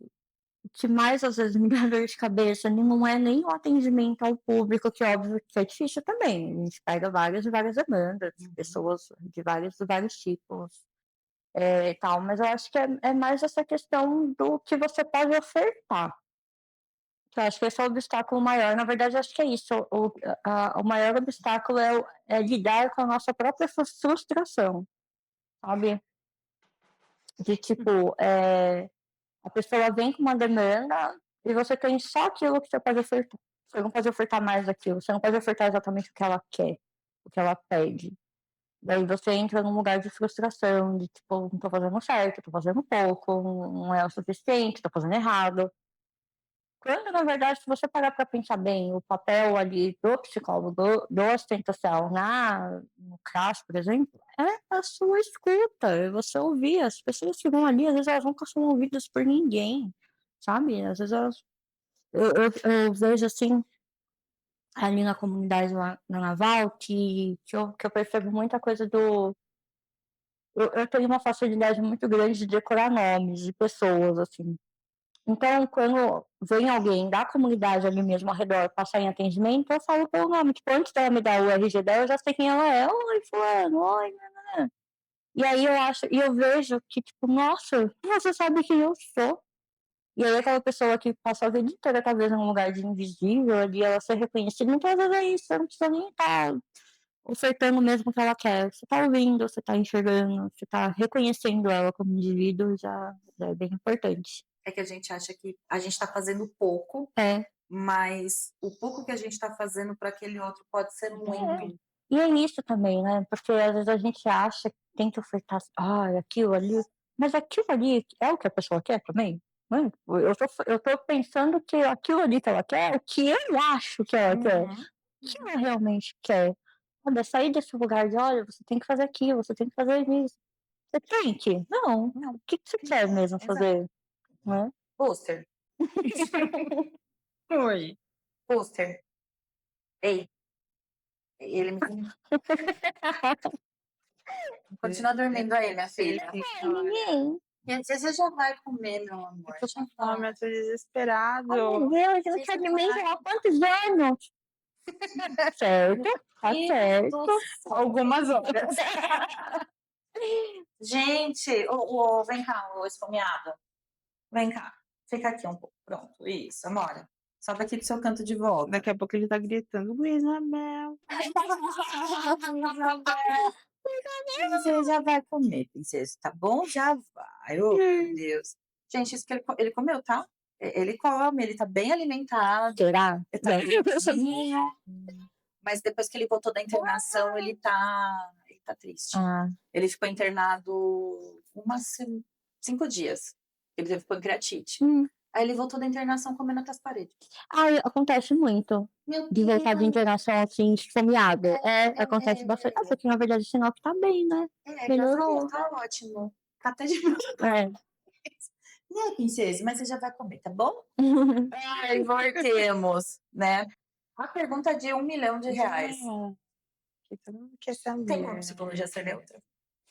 S3: que mais às vezes me dá dor de cabeça não é nem o atendimento ao público, que óbvio que é difícil também. A gente pega várias e várias demandas, pessoas de vários tipos e tal, mas eu acho que é mais essa questão do que você pode ofertar. Eu acho que esse é o obstáculo maior. Na verdade, eu acho que é isso. O maior obstáculo é lidar com a nossa própria frustração, sabe? De tipo, a pessoa vem com uma demanda e você tem só aquilo que você pode ofertar. Você não pode ofertar mais daquilo. Você não pode ofertar exatamente o que ela quer, o que ela pede. Daí você entra num lugar de frustração, de tipo, não tô fazendo certo, tô fazendo pouco, não é o suficiente, tô fazendo errado. Quando, na verdade, se você parar para pensar bem, o papel ali do psicólogo, do assistente social no CRAS, por exemplo, é a sua escuta, é você ouvir. As pessoas que vão ali, às vezes elas nunca são ouvidas por ninguém, sabe? Às vezes eu vejo assim, ali na comunidade lá na Naval, que eu percebo muita coisa do... Eu tenho uma facilidade muito grande de decorar nomes de pessoas, assim. Então, quando vem alguém da comunidade ali mesmo ao redor passar em atendimento, eu falo pelo nome. Tipo, antes dela me dar o RG dela, eu já sei quem ela é. Oi, fulano, oi, né. E aí eu vejo que, tipo, nossa, você sabe quem eu sou. E aí aquela pessoa que passa a vida inteira, talvez, num lugar de invisível ali, ela ser reconhecida, muitas vezes é isso, você não precisa nem estar ofertando mesmo o que ela quer. Você tá ouvindo, você tá enxergando, você tá reconhecendo ela como indivíduo, já é bem importante.
S1: É que a gente acha que a gente está fazendo pouco, mas o pouco que a gente está fazendo para aquele outro pode ser muito.
S3: E é isso também, né? Porque às vezes a gente acha que tem que ofertar, aquilo ali, mas aquilo ali é o que a pessoa quer também, né? Eu tô pensando que aquilo ali que ela quer é o que eu acho que ela quer, o que ela realmente quer. Olha, sair desse lugar de, olha, você tem que fazer aquilo, você tem que fazer isso. Você tem que? Não. O que você quer mesmo fazer? Né?
S1: Pôster.
S2: Oi.
S1: Pôster. Ei. Ele me... Continua dormindo aí, minha filha.
S3: Ninguém.
S1: Você já vai comer, meu amor.
S2: Eu tô com fome, eu tô desesperado.
S3: Meu Deus, eu quero mesmo há quantos anos? Certo, tá certo.
S2: Algumas horas.
S1: Gente, vem cá, o esfomeado. Vem cá. Fica aqui um pouco. Pronto, isso, amora. Sobe aqui pro seu canto de volta.
S2: Daqui a pouco ele tá gritando, Luísabel.
S1: Você já vai comer, princesa, tá bom? Já vai. Oh, meu Deus. Gente, isso que ele comeu, tá? Ele come, ele tá bem alimentado.
S3: Será?
S1: Ele tá bonitinho. Mas depois que ele voltou da internação, ele tá triste. Ele ficou internado 5 dias. Ele teve pancreatite. Aí ele voltou da internação comendo até as paredes.
S3: Acontece muito. De voltar de internação assim, esfomeado. Acontece bastante. Porque na verdade o sinal que tá bem, né? Melhorou.
S1: Tá ótimo. Tá até de novo. Né, princesa? Mas você já vai comer, tá bom? Ai, voltemos, né? A pergunta de R$1 milhão.
S2: Que todo mundo quer saber.
S1: Tem como psicologia ser neutra?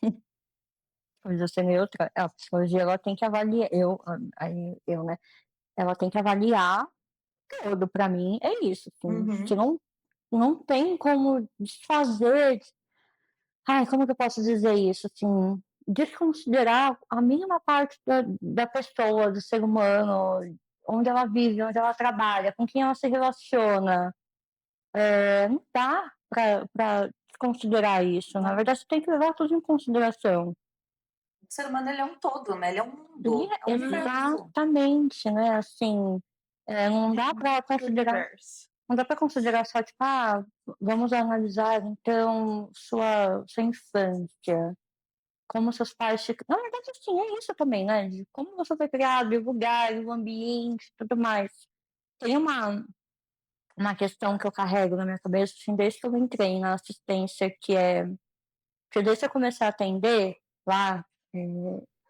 S3: Psicologia ser neutra? A psicologia ela tem que avaliar. Né? Ela tem que avaliar tudo. Pra mim é isso. Assim, que não tem como desfazer. Como que eu posso dizer isso? Assim, desconsiderar a mínima parte da pessoa, do ser humano, onde ela vive, onde ela trabalha, com quem ela se relaciona. Não dá para desconsiderar isso. Na verdade, você tem que levar tudo em consideração.
S1: O ser humano ele é um todo, né? Ele é um mundo.
S3: Exatamente, né? Assim, não dá para considerar. Não dá para considerar só, tipo, vamos analisar, então, sua infância. Como seus pais te... Na verdade, assim, é isso também, né? De como você foi criado, o lugar, o ambiente, tudo mais. Tem uma questão que eu carrego na minha cabeça, assim, desde que eu entrei na assistência, que desde que eu comecei a atender lá,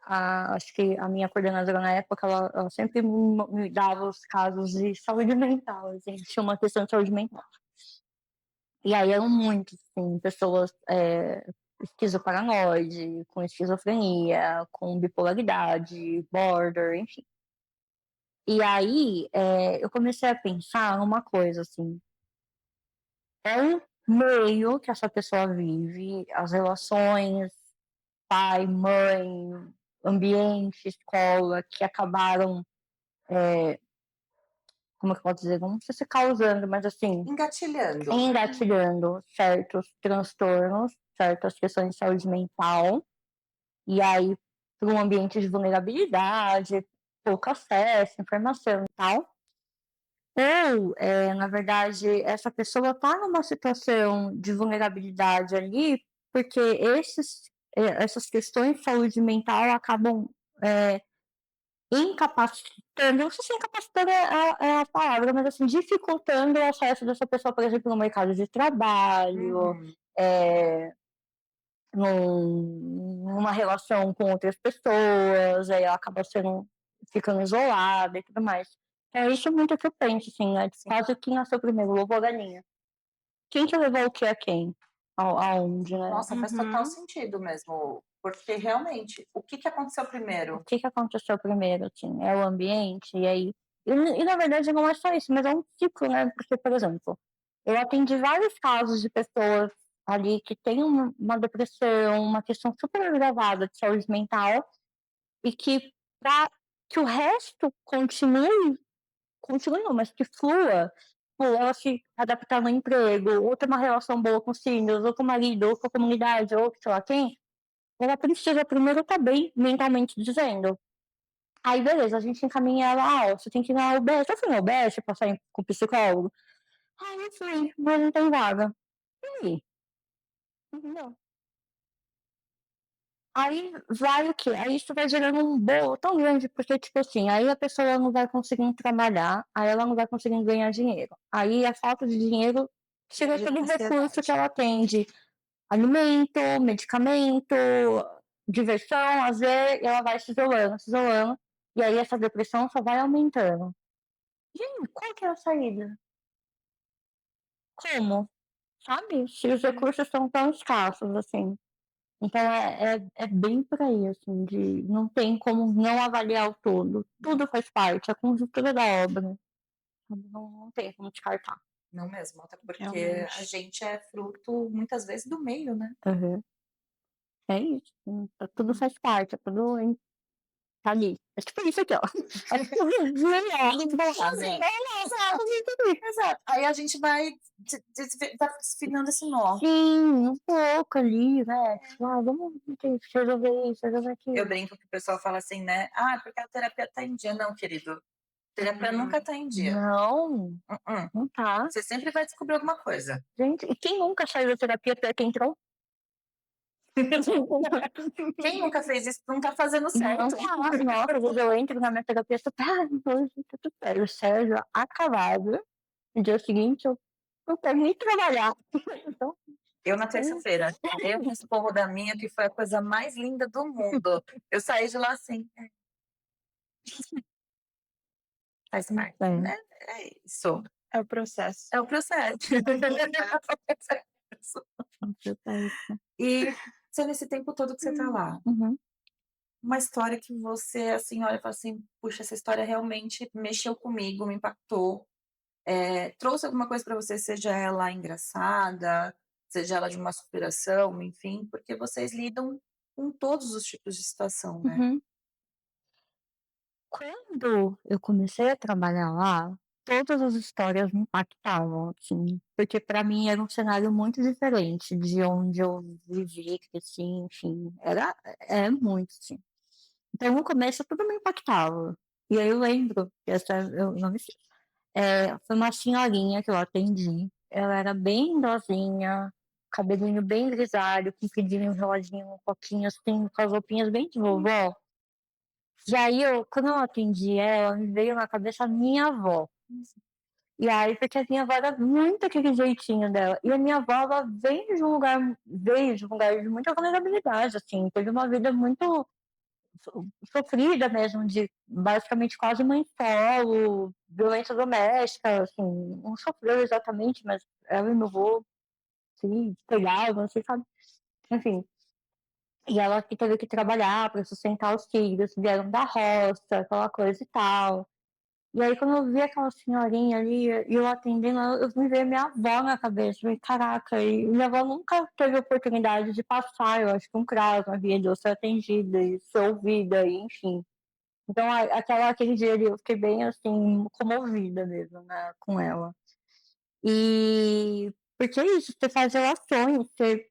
S3: acho que a minha coordenadora na época, ela sempre me dava os casos de saúde mental, assim, tinha uma questão de saúde mental. E aí eram muitos, assim, pessoas esquizoparanoide, com esquizofrenia, com bipolaridade, border, enfim. E aí eu comecei a pensar numa coisa, assim, é um meio que essa pessoa vive, as relações, pai, mãe, ambiente, escola, que acabaram, como é que eu posso dizer, não sei se causando, mas assim... Engatilhando certos transtornos, certas questões de saúde mental, e aí para um ambiente de vulnerabilidade, pouco acesso, informação e tal. Ou, na verdade, essa pessoa está numa situação de vulnerabilidade ali, porque essas questões de saúde mental acabam incapacitando, não sei se incapacitando é a palavra, mas assim, dificultando o acesso dessa pessoa, por exemplo, no mercado de trabalho, numa relação com outras pessoas, aí ela acaba ficando isolada e tudo mais. É isso muito que eu penso, assim, né?
S1: Sim.
S3: Quase que nasceu primeiro, o ovo ou a galinha. Quem que levou o que a quem? Aonde, né?
S1: Nossa, faz total sentido mesmo, porque realmente, o que aconteceu
S3: O
S1: primeiro?
S3: que aconteceu primeiro, assim? É o ambiente, e aí... E na verdade não é só isso, mas é um ciclo, né? Porque, por exemplo, eu atendi vários casos de pessoas ali que têm uma depressão, uma questão super agravada de saúde mental, e que para que o resto continue não, mas que flua, ou ela se adaptar no emprego, ou ter uma relação boa com os filhos, ou com o marido, ou com a comunidade, ou sei lá quem, ela precisa primeiro estar bem mentalmente dizendo. Aí, beleza, a gente encaminha ela, ó, você tem que ir na UBS. Eu fui na UBS pra sair com o psicólogo. Ah, eu fui, mas não tem vaga. E aí? Não. Aí vai o quê? Aí isso vai gerando um bolo tão grande, porque, tipo assim, aí a pessoa não vai conseguindo trabalhar, aí ela não vai conseguindo ganhar dinheiro. Aí a falta de dinheiro tira todo o recurso que ela tem de alimento, medicamento, diversão, às vezes, e ela vai se isolando, e aí essa depressão só vai aumentando. Gente, qual que é a saída? Como? Sabe? Se os recursos são tão escassos, assim. Então é bem por aí, assim, de não tem como não avaliar o todo. Tudo faz parte, a conjuntura da obra. Não tem como descartar.
S1: Não mesmo, até porque
S2: Realmente.
S1: a gente é fruto, muitas vezes, do meio, né?
S3: Uhum. É isso. Tudo faz parte, é tudo tá ali. É tipo isso aqui, ó. É tudo
S1: Exato. Aí a gente vai desfinando esse nó.
S3: Sim, um pouco ali, né? Ah, vamos resolver isso, resolver
S1: Eu
S3: aquilo.
S1: brinco que o pessoal fala assim, né? Ah, porque a terapia tá em dia. Não, querido. Terapia nunca tá em dia.
S3: Não, não tá.
S1: Você sempre vai descobrir alguma coisa.
S3: Gente, e quem nunca saiu da terapia pior que entrou?
S1: Quem nunca fez isso não tá fazendo certo.
S3: Nossa, às vezes eu entro na minha terapia, tô, hoje tá tudo bem. O Sérgio acabado. No dia seguinte, eu não quero nem trabalhar. Então,
S1: Eu, na terça-feira, eu me esporro da minha, que foi a coisa mais linda do mundo. Eu saí de lá assim. Faz parte, né? É isso.
S2: É o processo.
S1: É o processo. E se nesse tempo todo que você tá lá, uma história que você, assim, olha e fala assim, puxa, essa história realmente mexeu comigo, me impactou, trouxe alguma coisa para você, seja ela engraçada, seja ela de uma superação, enfim, porque vocês lidam com todos os tipos de situação, né?
S3: Quando eu comecei a trabalhar lá, todas as histórias me impactavam, assim, porque para mim era um cenário muito diferente de onde eu vivi, cresci, enfim, é muito, assim. Então, no começo, tudo me impactava. E aí eu lembro, que essa, eu não me esqueço, foi uma senhorinha que eu atendi, ela era bem idosinha, cabelinho bem grisalho, compridinho, reloginho, um pouquinho assim, com as roupinhas bem de vovó. E aí, quando eu atendi ela, me veio na cabeça a minha avó. E aí, porque a minha avó era muito aquele jeitinho dela. E a minha avó, ela veio de um lugar de muita vulnerabilidade, assim. Teve uma vida muito sofrida mesmo, de basicamente quase mãe solo, violência doméstica, assim. Não sofreu exatamente, mas ela e meu avô se pegavam, assim, sabe? Enfim. E ela que teve que trabalhar para sustentar os filhos, vieram da roça, aquela coisa e tal. E aí, quando eu vi aquela senhorinha ali, e eu atendendo, eu me veio minha avó na cabeça. Eu falei, caraca, e minha avó nunca teve oportunidade de passar, eu acho que um cravo na vida, ou ser atendida, e ser ouvida, e enfim. Então, aquele dia ali, eu fiquei bem, assim, comovida mesmo, né, com ela. E porque é isso, você faz relações, você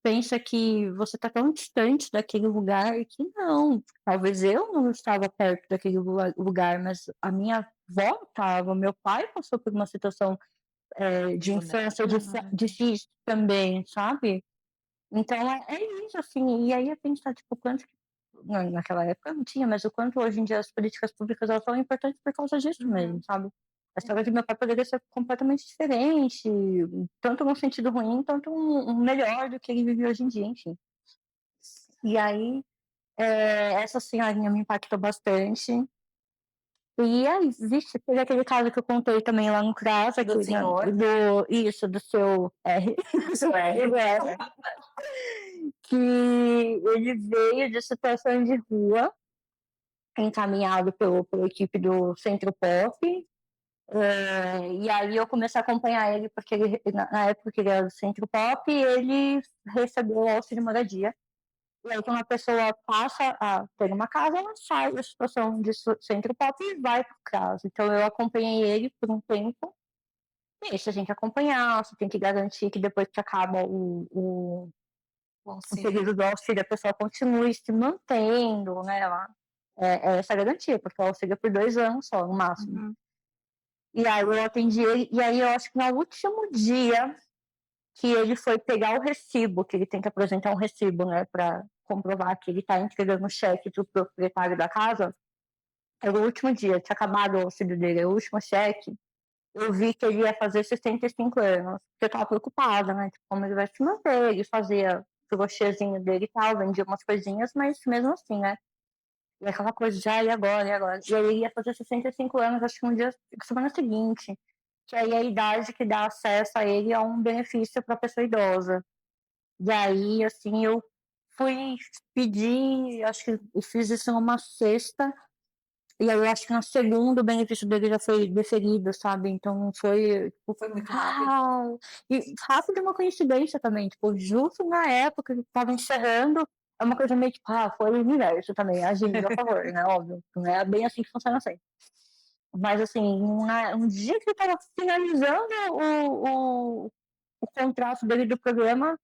S3: pensa que você está tão distante daquele lugar e que não. Talvez eu não estava perto daquele lugar, mas a minha avó estava, meu pai passou por uma situação de infância difícil também, sabe? Então é isso, assim. E aí eu pensar, tipo, quanto naquela época não tinha, mas o quanto hoje em dia as políticas públicas elas são importantes por causa disso mesmo, sabe? A história de meu pai poderia ser completamente diferente, tanto no sentido ruim, tanto um melhor do que ele vive hoje em dia, enfim. E aí, essa senhorinha me impactou bastante, E aí, vixe, teve aquele caso que eu contei também lá no CRAS,
S1: Do
S3: aqui,
S1: senhor?
S3: do seu R, que ele veio de situação de rua, encaminhado pela equipe do Centro Pop. E aí eu comecei a acompanhar ele, porque na época que ele era do Centro Pop, ele recebeu o auxílio moradia. E aí, quando a pessoa passa a ter uma casa, ela sai da situação de Centro Pop e vai para o CRAS. Então, eu acompanhei ele por um tempo. E isso a gente acompanhar, você tem que garantir que depois que acaba o período do auxílio, a pessoa continue se mantendo, né? É essa garantia, porque o auxílio é por 2 anos só, no máximo.
S2: Uhum.
S3: E aí eu atendi ele, e aí eu acho que no último dia que ele foi pegar o recibo, que ele tem que apresentar um recibo, né, para comprovar que ele está entregando o cheque para o proprietário da casa, era o último dia, tinha acabado o auxílio dele, o último cheque, eu vi que ele ia fazer 65 anos, porque eu estava preocupada, né, tipo, como ele vai se manter, ele fazia o crochêzinho dele e tal, vendia umas coisinhas, mas mesmo assim, né, e aquela coisa de, e agora, e agora? E aí ele ia fazer 65 anos, acho que um dia, semana seguinte, que aí é a idade que dá acesso a ele a um benefício para a pessoa idosa. E aí, assim, eu fui pedir, acho que eu fiz isso numa sexta, e aí eu acho que na segunda o benefício dele já foi deferido, sabe? Então foi, tipo,
S1: Foi muito rápido.
S3: E rápido é uma coincidência também, tipo, justo na época que estava encerrando, é uma coisa meio tipo, foi o universo também, agindo a favor, né? Óbvio, não é bem assim que funciona sempre. Mas assim, um dia que eu estava finalizando o contrato dele do programa,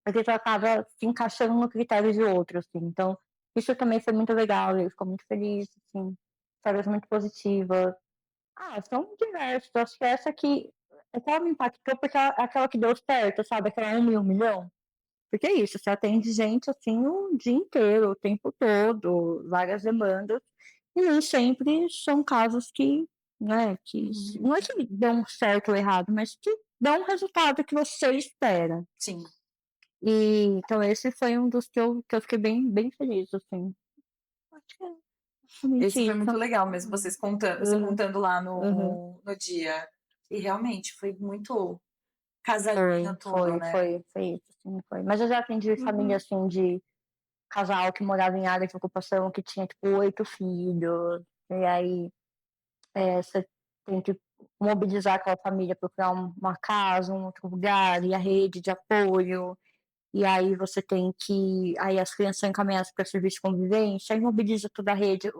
S3: porque já estava se encaixando no critério de outro, assim. Então, isso também foi muito legal, ele ficou muito feliz, assim, histórias muito positivas. São diversos. Acho que essa aqui, ela me impactou porque é aquela que deu certo, sabe? Aquela 1 em 1 milhão. Porque é isso, você atende gente, assim, o dia inteiro, o tempo todo, várias demandas, e nem sempre são casos que, né, que não é que dão certo ou errado, mas que dão um resultado que você espera.
S1: Sim.
S3: E então esse foi um dos que eu fiquei bem feliz, assim. Acho que é basicamente
S1: Esse foi
S3: isso.
S1: muito legal mesmo, vocês contando, você contando lá
S3: Uhum.
S1: no dia. E realmente foi muito casadinho tudo, né?
S3: Foi isso, assim, foi. Mas eu já atendi família, assim, de casal que morava em área de ocupação que tinha, tipo, 8 filhos. E aí você tem que mobilizar aquela família para procurar uma casa, um outro lugar, e a rede de apoio. E aí você tem que. Aí as crianças são encaminhadas para serviço de convivência, aí mobiliza toda a rede.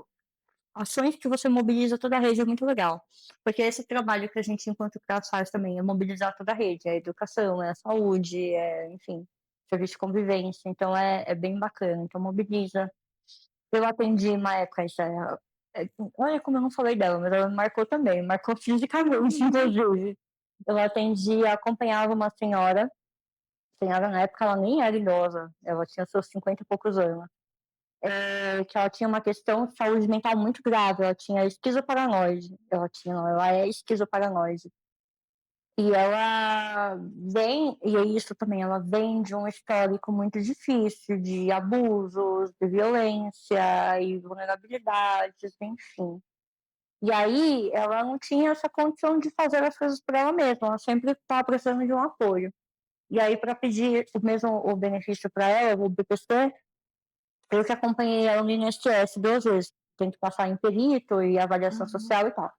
S3: Ações que você mobiliza toda a rede é muito legal. Porque esse trabalho que a gente, enquanto CRAS, faz também, é mobilizar toda a rede, é a educação, é a saúde, enfim, serviço de convivência. Então é bem bacana. Então mobiliza. Eu atendi uma época, olha como eu não falei dela, mas ela me marcou também, marcou fisicamente, inclusive. Eu atendi, acompanhava uma senhora na época ela nem era idosa, ela tinha seus 50 e poucos anos. Que ela tinha uma questão de saúde mental muito grave, ela tinha esquizoparanoide, ela é esquizoparanoide. E ela e é isso também, ela vem de um histórico muito difícil, de abusos, de violência e vulnerabilidades, enfim. E aí ela não tinha essa condição de fazer as coisas por ela mesma, ela sempre estava precisando de um apoio. E aí, para pedir o benefício para ela, o BPC, eu que acompanhei ela no INSS 2 vezes. Tem que passar em perito e avaliação social e tal.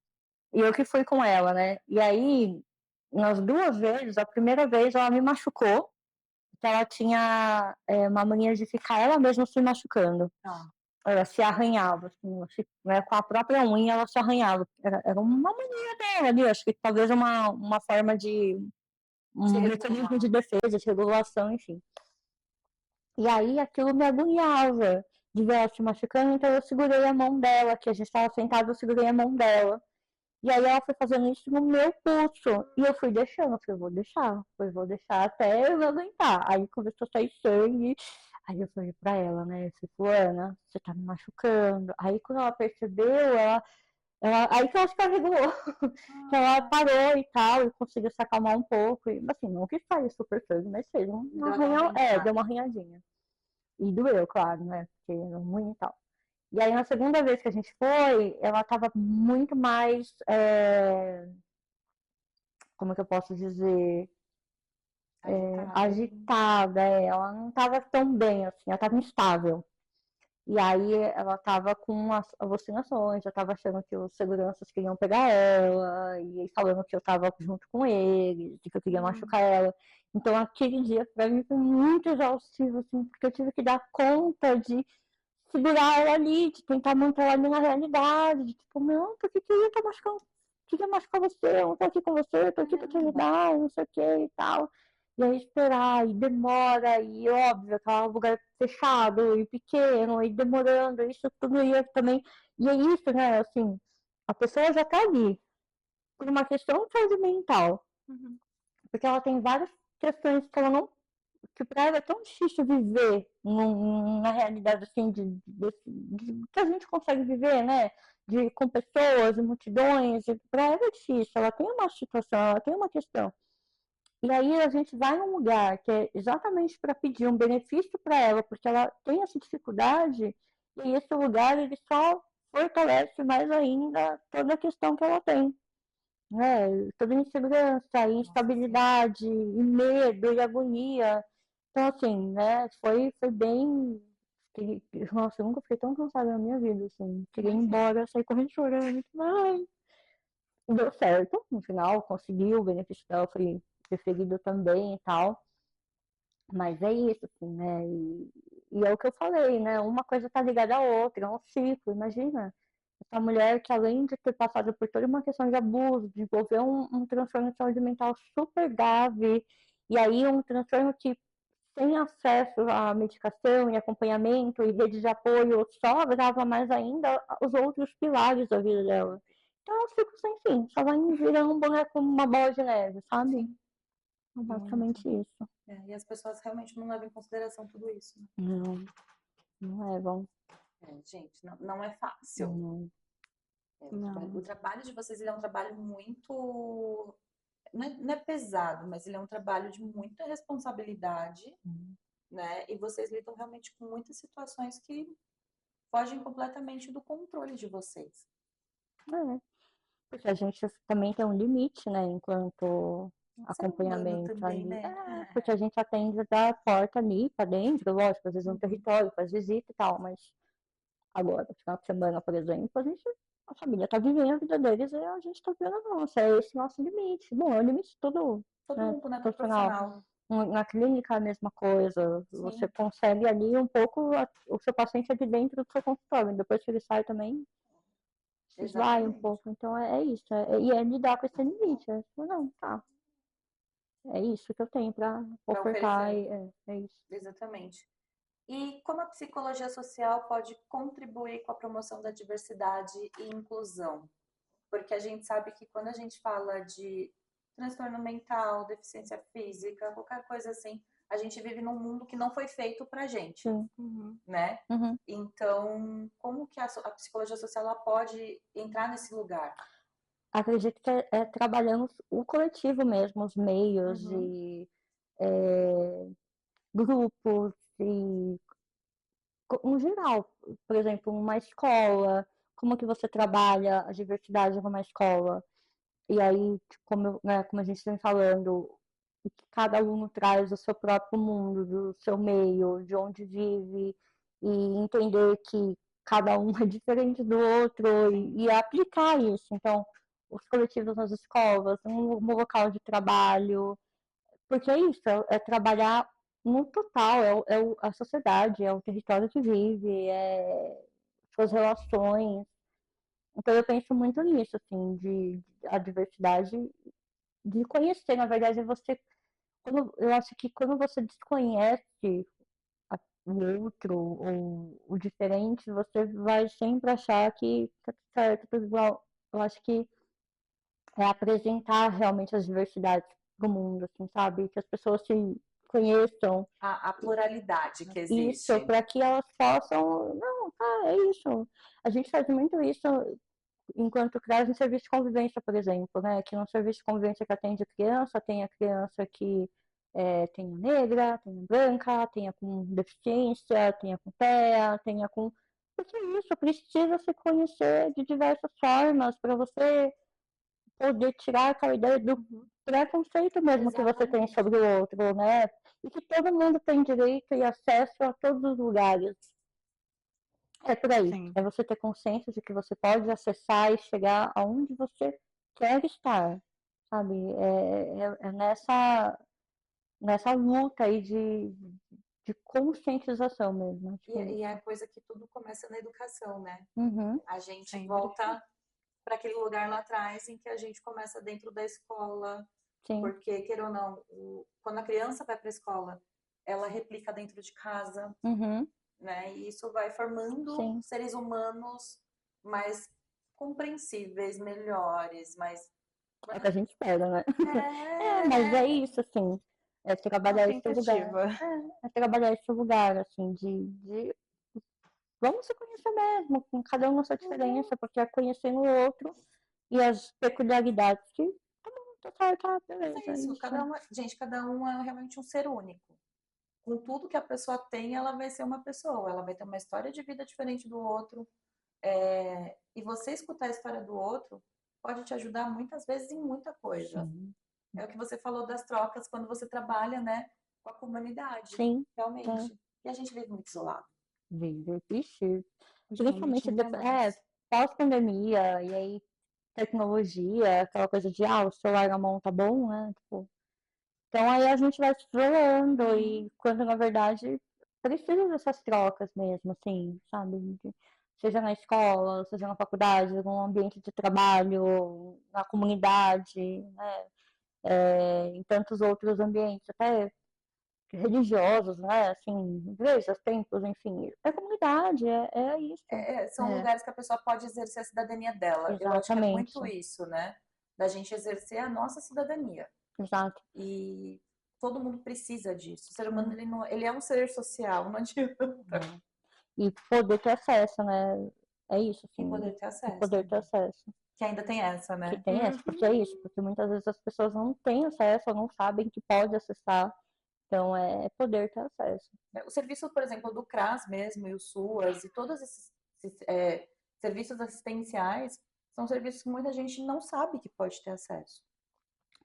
S3: E eu que fui com ela, né? E aí, nas 2 vezes, a primeira vez ela me machucou, que ela tinha uma mania de ficar ela mesma se machucando. Ela se arranhava, assim, né, com a própria unha ela se arranhava. Era uma mania dela ali, acho que talvez uma forma de um mecanismo de defesa, de regulação, enfim. E aí aquilo me agoniava de ver ela se machucando, então eu segurei a mão dela, que a gente estava sentado, eu segurei a mão dela. E aí ela foi fazendo isso no meu pulso. E eu fui deixando, eu falei, vou deixar até eu aguentar. Aí começou a sair sangue. Aí eu falei pra ela, né, Fulana, você tá me machucando. Aí quando ela percebeu, aí que ela se carregou. Que ela parou e tal, e conseguiu se acalmar um pouco. E, assim, não que saiu super sangue, mas fez deu uma arranhadinha. E doeu, claro, né? Porque era ruim e tal. E aí, na segunda vez que a gente foi, ela estava muito mais, como é que eu posso dizer, agitada, ela não estava tão bem, assim, ela estava instável. E aí ela estava com as alucinações, já estava achando que os seguranças queriam pegar ela, e aí falando que eu estava junto com eles, de que eu queria machucar ela. Então aquele dia para mim foi muito exaustivo, assim, porque eu tive que dar conta de segurar ela ali, de tentar manter ela ali na realidade, de tipo, não, porque queria machucar você, eu não tô aqui com você, eu tô aqui pra te ajudar, não sei o que e tal. E aí esperar, e demora, e óbvio, aquele lugar fechado e pequeno, e demorando, isso tudo ia também. E é isso, né, assim, a pessoa já tá ali por uma questão de saúde mental, porque ela tem várias questões que ela não que para ela é tão difícil viver na realidade assim que a gente consegue viver, né? Com pessoas, multidões, para ela é difícil, ela tem uma situação, ela tem uma questão. E aí a gente vai num lugar que é exatamente para pedir um benefício para ela, porque ela tem essa dificuldade, e esse lugar ele só fortalece mais ainda toda a questão que ela tem. Né? Toda insegurança, instabilidade, e medo, e agonia. Então, assim, né, foi bem. Nossa, eu nunca fiquei tão cansada na minha vida, assim. Queria ir embora, sair correndo chorando. Ai. Deu certo, no final, consegui, o benefício dela foi preferido também e tal. Mas é isso, assim, né? E é o que eu falei, né? Uma coisa tá ligada à outra, é um ciclo, imagina. Essa mulher que, além de ter passado por toda uma questão de abuso, desenvolveu um transtorno de saúde mental super grave, e aí um transtorno que sem acesso à medicação e acompanhamento e rede de apoio só agrava mais ainda os outros pilares da vida dela. Então, eu fico sem fim, só vai virando um boneco, uma bola de neve, sabe? É basicamente isso.
S1: E as pessoas realmente não levam em consideração tudo isso. Né?
S3: Não levam.
S1: Gente, não é fácil. O trabalho de vocês ele é um trabalho muito. Não é pesado, mas ele é um trabalho de muita responsabilidade, né? E vocês lidam realmente com muitas situações que fogem completamente do controle de vocês.
S3: Porque a gente também tem um limite, né, enquanto acompanhamento
S1: também,
S3: ali.
S1: né?
S3: Porque a gente atende da porta ali para dentro, lógico, às vezes no território, faz visita e tal, mas agora, final de semana, por exemplo, a família tá vivendo a vida deles e a gente tá vendo a nossa, é esse nosso limite. Bom, é o limite todo
S1: mundo, né, profissional.
S3: Na clínica é a mesma coisa,
S1: Sim.
S3: Você consegue ali um pouco o seu paciente é de dentro do seu consultório, depois que ele sai também, vai um pouco, então é isso, e é lidar com esse limite, não, tá, é isso que eu tenho para ofertar, é isso.
S1: Exatamente. E como a psicologia social pode contribuir com a promoção da diversidade e inclusão? Porque a gente sabe que quando a gente fala de transtorno mental, deficiência física, qualquer coisa assim, a gente vive num mundo que não foi feito pra gente, né? Então, como que a psicologia social ela pode entrar nesse lugar?
S3: Acredito que é trabalhando o coletivo mesmo, os meios e grupos e no geral, por exemplo, uma escola, como que você trabalha a diversidade numa escola? E aí, como a gente vem falando, cada aluno traz o seu próprio mundo, do seu meio, de onde vive, e entender que cada um é diferente do outro e aplicar isso. Então, os coletivos nas escolas, um local de trabalho, porque é isso, é trabalhar no total, a sociedade, é o território que vive, suas relações. Então eu penso muito nisso, assim, de a diversidade, de conhecer, na verdade, eu acho que quando você desconhece o outro ou o diferente, você vai sempre achar que tá tudo certo, tudo igual. Eu acho que é apresentar realmente as diversidades pro mundo, assim, sabe? Que as pessoas se conheçam.
S1: A pluralidade que existe.
S3: Isso, para que elas possam. Não, tá, é isso. A gente faz muito isso enquanto traz um serviço de convivência, por exemplo, né? Que no serviço de convivência que atende criança, tem a criança que tem a negra, tem a branca, tem a com deficiência, tem a com TEA, tem a com Porque isso, precisa se conhecer de diversas formas para você poder tirar aquela ideia do preconceito mesmo que você tem
S1: Exatamente.
S3: sobre o outro, né? E que todo mundo tem direito e acesso a todos os lugares. É por aí.
S2: Sim.
S3: É você ter consciência de que você pode acessar e chegar aonde você quer estar, sabe? É nessa luta aí de conscientização mesmo. Acho que é
S1: E
S3: isso.
S1: é coisa que tudo começa na educação, né?
S3: Uhum,
S1: A gente
S2: Sempre.
S1: volta para aquele lugar lá atrás em que a gente começa dentro da escola,
S3: sim.
S1: porque, queira ou não, quando a criança vai para a escola, ela replica dentro de casa,
S3: Uhum,
S1: né? E isso vai formando
S3: sim.
S1: seres humanos mais compreensíveis, melhores, mais.
S3: É o que a gente espera, né?
S1: É,
S3: Mas é isso, assim. É
S2: Uma
S3: trabalhar esse lugar.
S2: tentativa.
S3: É trabalhar esse lugar, assim, de vamos se conhecer mesmo, com cada um na sua diferença, porque é conhecendo o outro e as peculiaridades que tá bom, tá certo, tá, beleza,
S1: é
S3: é
S1: isso.
S3: isso.
S1: Gente, cada um é realmente um ser único. Com tudo que a pessoa tem, ela vai ser uma pessoa. Ela vai ter uma história de vida diferente do outro. E você escutar a história do outro pode te ajudar muitas vezes em muita coisa.
S3: Sim,
S1: É o que você falou das trocas quando você trabalha, né, com a comunidade,
S3: sim, é,
S1: realmente. E a gente vive muito isolado.
S3: viver, ixi,
S2: Ultimamente
S3: principalmente
S2: ainda mais.
S3: pós-pandemia, e aí tecnologia, aquela coisa de, o celular na mão tá bom, né? Tipo, então aí a gente vai se isolando e quando na verdade precisa dessas trocas mesmo, assim, sabe? Seja na escola, seja na faculdade, no ambiente de trabalho, na comunidade, né? Em tantos outros ambientes, até religiosos, né? Assim, igrejas, templos, enfim. É comunidade, é isso.
S1: São lugares que a pessoa pode exercer a cidadania dela. Eu acho que é
S3: Exatamente.
S1: muito isso, né? Da gente exercer a nossa cidadania.
S3: Exato.
S1: E todo mundo precisa disso. O ser humano, ele é um ser social, não adianta.
S3: E poder ter acesso, né? É isso,
S1: E
S3: assim.
S1: poder ter
S3: E
S1: acesso.
S3: poder ter acesso.
S1: Que ainda tem essa,
S3: Que
S1: né?
S3: tem essa, porque é isso, porque muitas vezes as pessoas não têm acesso ou não sabem que pode acessar. Então é poder ter acesso.
S1: O serviço, por exemplo, do CRAS mesmo, e o SUAS, e todos esses serviços assistenciais, são serviços que muita gente não sabe que pode ter acesso.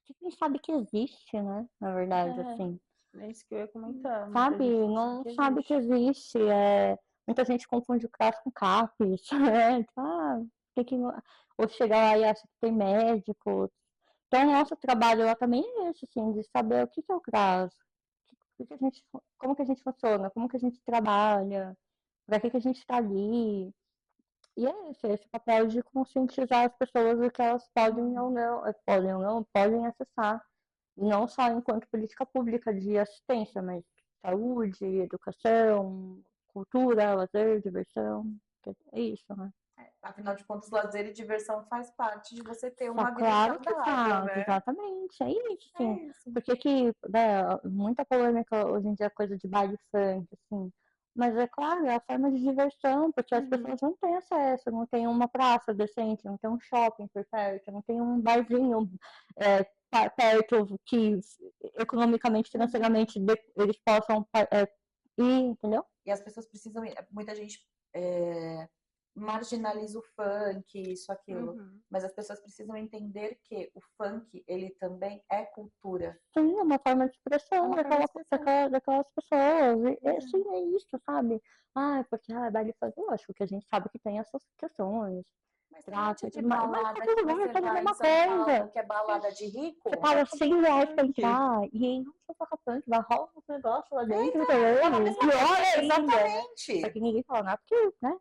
S3: Que nem sabe que existe, né? Na verdade, assim.
S2: É isso que eu ia comentar. Muita
S3: Sabe,
S2: gente
S3: não
S2: que
S3: sabe que
S2: existe.
S3: existe. Muita gente confunde o CRAS com CAPES. Tem que... Ou chega lá e acha que tem médicos. Então, o nosso trabalho lá também é esse, assim, de saber o que é o CRAS, como que a gente funciona, como que a gente trabalha, para que a gente está ali. E é esse papel de conscientizar as pessoas do que elas podem acessar. E não só enquanto política pública de assistência, mas saúde, educação, cultura, lazer, diversão. É isso, né?
S1: Afinal de contas, lazer e diversão faz parte de você ter
S3: Só
S1: uma vida
S3: claro que
S1: saudável,
S3: faz,
S1: né?
S3: exatamente. É isso,
S1: É
S3: sim.
S1: isso.
S3: Porque que, né, muita polêmica hoje em dia é coisa de baile funk, assim. Mas é claro, é a forma de diversão, porque as pessoas não têm acesso, não tem uma praça decente, não tem um shopping por perto, não tem um barzinho perto que economicamente, financeiramente, eles possam ir, entendeu?
S1: E as pessoas precisam, muita gente marginaliza o funk, isso, aquilo. Mas as pessoas precisam entender que o funk, ele também é cultura.
S3: Sim, é uma forma de expressão daquelas pessoas. Sim, é isso, sabe? Porque baile funk, lógico que a gente sabe que tem essas questões.
S1: Mas tem um monte de
S3: Mas
S1: balada
S3: todo
S1: que
S3: lugar
S1: você
S3: faz a
S1: vai em
S3: mesma
S1: São
S3: coisa.
S1: Paulo, que é balada de rico.
S3: Você paga R$ 100 pra entrar e aí não só toca punk, vai rolar uns negócios lá dentro também. Pior ainda, né?
S1: Exatamente.
S3: Só que ninguém fala nada, porque, né?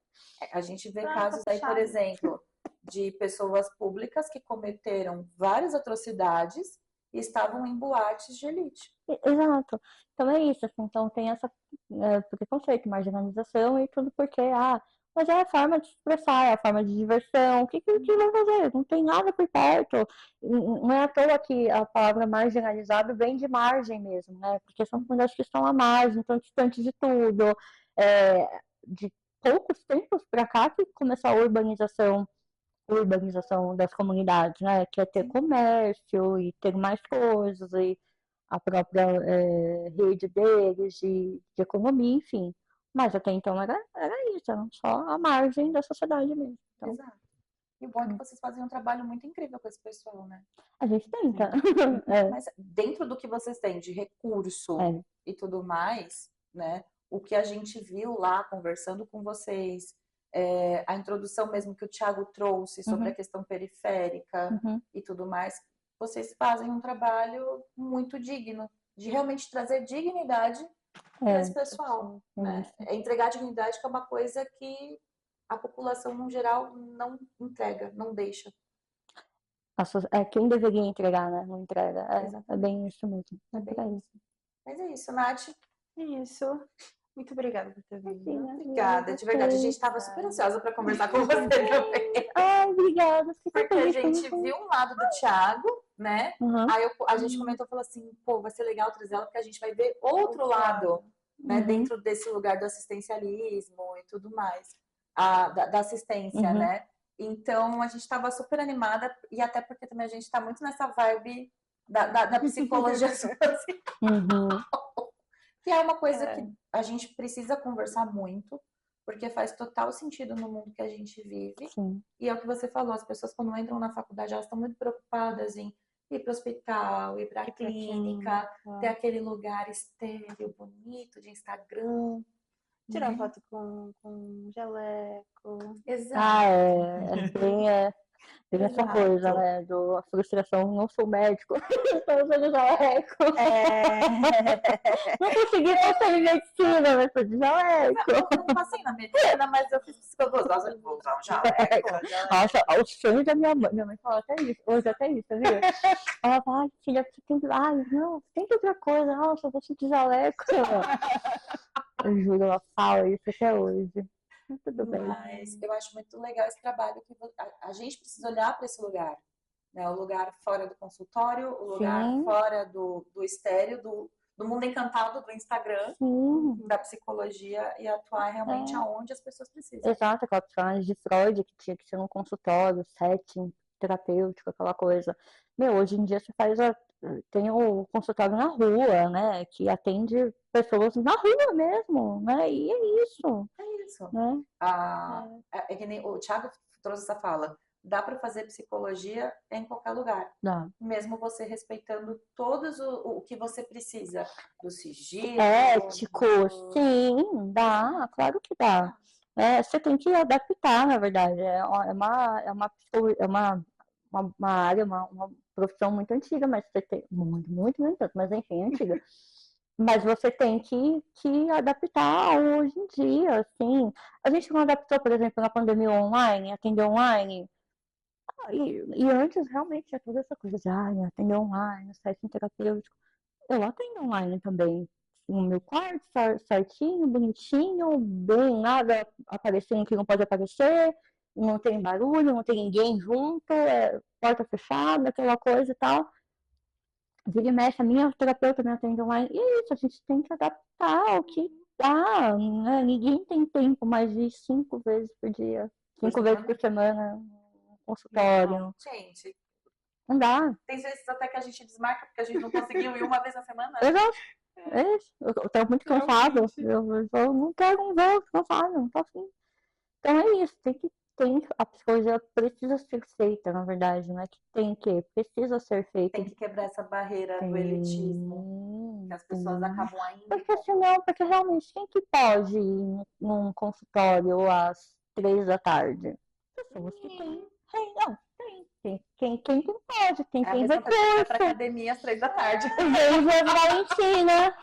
S1: A gente vê
S2: Tá
S1: casos aí, por
S2: fechado.
S1: exemplo, de pessoas públicas que cometeram várias atrocidades e estavam em boates de elite.
S3: Exato. Então é isso, assim, então tem essa preconceito, marginalização e tudo porque, mas é a forma de expressar, é a forma de diversão, o que vai fazer? Não tem nada por perto. Não é à toa que a palavra marginalizado vem de margem mesmo, né? Porque são comunidades que estão à margem, estão distantes de tudo. De poucos tempos para cá que começou a urbanização das comunidades, né? Que é ter comércio e ter mais coisas e a própria rede deles de economia, enfim. Mas até então era isso, era só a margem da sociedade mesmo. Então,
S1: Exato. E o bom é que vocês fazem um trabalho muito incrível com esse pessoal, né?
S3: a gente tenta.
S1: Mas dentro do que vocês têm de recurso
S3: É.
S1: e tudo mais, né? O que a gente viu lá conversando com vocês, a introdução mesmo que o Thiago trouxe sobre a questão periférica e tudo mais, vocês fazem um trabalho muito digno, de realmente trazer dignidade para esse pessoal, né?
S3: Isso.
S1: Entregar dignidade que é uma coisa que a população no geral não entrega, não deixa.
S3: É quem deveria entregar, né? Não entrega. É
S1: Exatamente.
S3: bem isso mesmo.
S1: É
S3: É
S1: bem
S3: por aí.
S1: isso. Mas é isso, Nath.
S2: É isso. Muito obrigada por ter vindo.
S3: Imagina,
S1: Obrigada, de verdade. A gente estava super ansiosa para conversar com você também.
S3: Ai, obrigada. Fico
S1: Porque a
S3: feliz
S1: gente
S3: com
S1: viu um lado do Thiago, né?
S3: Uhum.
S1: Aí a gente comentou, falou assim, pô, vai ser legal trazer ela, porque a gente vai ver outro lado, né? Dentro desse lugar do assistencialismo e tudo mais. Da assistência, né? Então, a gente estava super animada, e até porque também a gente está muito nessa vibe da psicologia social. Que é uma coisa que a gente precisa conversar muito, porque faz total sentido no mundo que a gente vive.
S3: Sim.
S1: E é o que você falou, as pessoas quando entram na faculdade, elas estão muito preocupadas em ir para o hospital, ir para a clínica, ter aquele lugar estéril, bonito, de Instagram.
S2: Tirar foto com jaleco.
S1: Exato.
S3: Tem essa coisa, né? A frustração, não sou médico, então eu sou de jaleco. Não consegui passar em medicina, mas sou de jaleco.
S1: Eu não passei na medicina, mas eu fiz psicologia. Vou usar um jaleco.
S3: Nossa, o sonho da minha mãe fala até isso, hoje até isso, viu? Ela fala, ai, filha, você tem que. Ai, não, tem que outra coisa, nossa, eu vou de jaleco. Eu juro, ela fala isso até hoje. Tudo bem.
S1: Mas eu acho muito legal esse trabalho que a gente precisa olhar para esse lugar, né? O lugar fora do consultório, o lugar fora do estéreo, do mundo encantado do Instagram, da psicologia, e atuar realmente aonde as pessoas precisam.
S3: Exato, aquela psicanálise de Freud que tinha que ser num consultório, setting terapêutico, aquela coisa. Meu, hoje em dia você tem o consultório na rua, né? Que atende pessoas na rua mesmo, né? E é isso.
S1: É isso.
S3: Né?
S1: É que nem o Thiago trouxe essa fala. Dá para fazer psicologia em qualquer lugar.
S3: Dá.
S1: Mesmo você respeitando todos o que você precisa. Do sigilo.
S3: Ético, sim, dá, claro que dá. Você tem que adaptar, na verdade. É uma área, uma profissão muito antiga, mas você tem. Muito, muito, muito tanto, mas enfim, antiga. Mas você tem que adaptar hoje em dia, assim. A gente não adaptou, por exemplo, na pandemia online, atender online. E antes realmente tinha toda essa coisa de atender online, site terapêutico. Eu atendo online também. No meu quarto, certinho, bonitinho, bem, nada aparecendo que não pode aparecer, não tem barulho, não tem ninguém junto, porta fechada, aquela coisa e tal. Vira e mexe, a minha terapeuta me atende online. E é isso, a gente tem que adaptar ao que dá, né? Ninguém tem tempo mais de 5 vezes por dia, 5 vezes por semana, no consultório.
S1: Não, gente,
S3: não dá.
S1: Tem vezes até que a gente desmarca porque a gente não conseguiu ir uma vez na semana.
S3: Exato. É isso. Eu tô muito cansado. Eu não quero, não vou, cansado, não tô afim. Então é isso, a psicologia precisa ser feita, na verdade, não é que precisa ser feita.
S1: Tem que quebrar essa barreira do elitismo, que as pessoas acabam ainda.
S3: Porque realmente, quem que pode ir num consultório às 3 da tarde? Pessoas que têm. Não, tem. Quem não pode, quem tem recurso.
S1: Vai pra academia às 3 da tarde.
S3: Veja Valentina.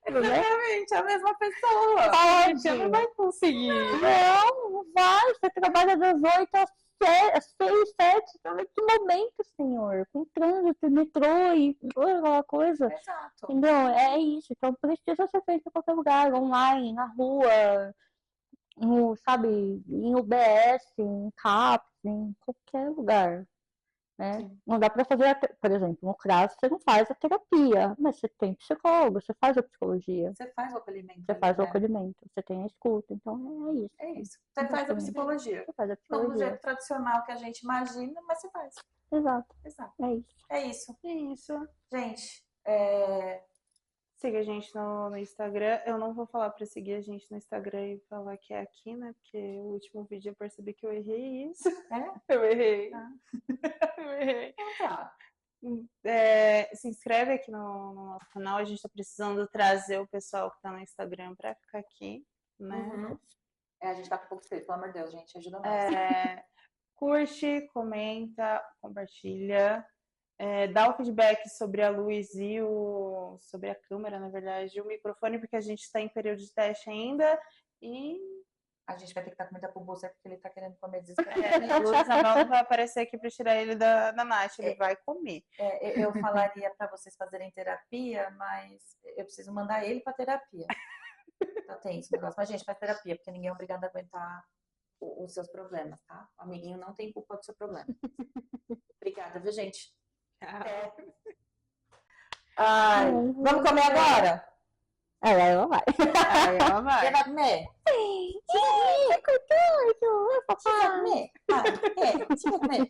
S1: Exatamente, a mesma pessoa.
S2: Você não vai conseguir.
S3: Não vai. Você trabalha das 8 às 6, 7. Que momento, senhor? Com trânsito, metrô e aquela coisa.
S1: Exato.
S3: Entendeu? É isso. Então precisa ser feito em qualquer lugar, online, na rua, sabe, em UBS, em CAPS, em qualquer lugar. Né? Não dá para fazer, por exemplo, no CRAS você não faz a terapia, mas você tem psicólogo, você faz a psicologia.
S1: Você faz o acolhimento.
S3: Você faz o acolhimento, você tem a escuta, então é isso.
S1: É isso. Você faz a psicologia.
S3: Você faz a
S1: não do
S3: psicologia.
S1: jeito tradicional que a gente imagina, mas você faz.
S3: Exato.
S1: Exato.
S3: É isso.
S1: É isso.
S2: É isso.
S1: Gente,
S2: Siga a gente no Instagram. Eu não vou falar pra seguir a gente no Instagram e falar que é aqui, né? Porque o último vídeo eu percebi que eu errei isso. Eu errei.
S1: Ah.
S2: Eu errei.
S1: Tá.
S2: Se inscreve aqui no nosso canal. A gente tá precisando trazer o pessoal que tá no Instagram pra ficar aqui, né?
S1: Uhum. A gente tá com pouco tempo, pelo amor de Deus, gente, ajuda nós.
S2: Curte, comenta, compartilha. Dá o feedback sobre a luz e sobre a câmera, na verdade, e o microfone, porque a gente está em período de teste ainda. E
S1: a gente vai ter que estar com muita pulbuça porque ele tá querendo comer desesperadamente.
S2: O Luiz Abel não vai aparecer aqui para tirar ele da Nath, ele vai comer.
S1: Eu falaria para vocês fazerem terapia, mas eu preciso mandar ele para terapia. Tá tenso o negócio. Mas, gente, faz terapia, porque ninguém é obrigado a aguentar os seus problemas, tá? O amiguinho não tem culpa do seu problema. Obrigada, viu, gente? Ai, vamos comer agora?
S3: Ela vai.
S2: Ela vai.
S1: Você vai comer?
S3: Sim, gostoso.
S1: Você vai comer? Você vai comer?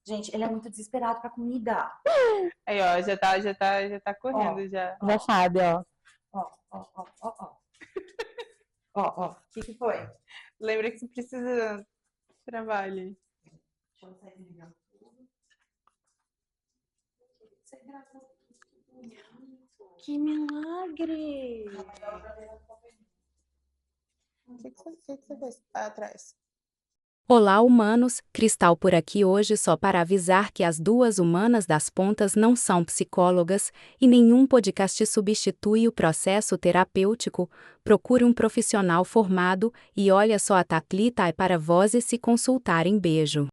S1: Gente, ele é muito desesperado pra comida.
S2: Aí, ó, já tá correndo, já.
S3: Já sabe, ó.
S1: Ó, o que foi?
S2: Lembra que você precisa de trabalho.
S1: Deixa eu sair ligando tudo. Você gravou tudo.
S2: Que milagre! O que você fez atrás?
S4: Olá, humanos! Cristal por aqui hoje só para avisar que as duas humanas das pontas não são psicólogas e nenhum podcast substitui o processo terapêutico. Procure um profissional formado e olha só a Taclita para vozes se consultarem. Beijo.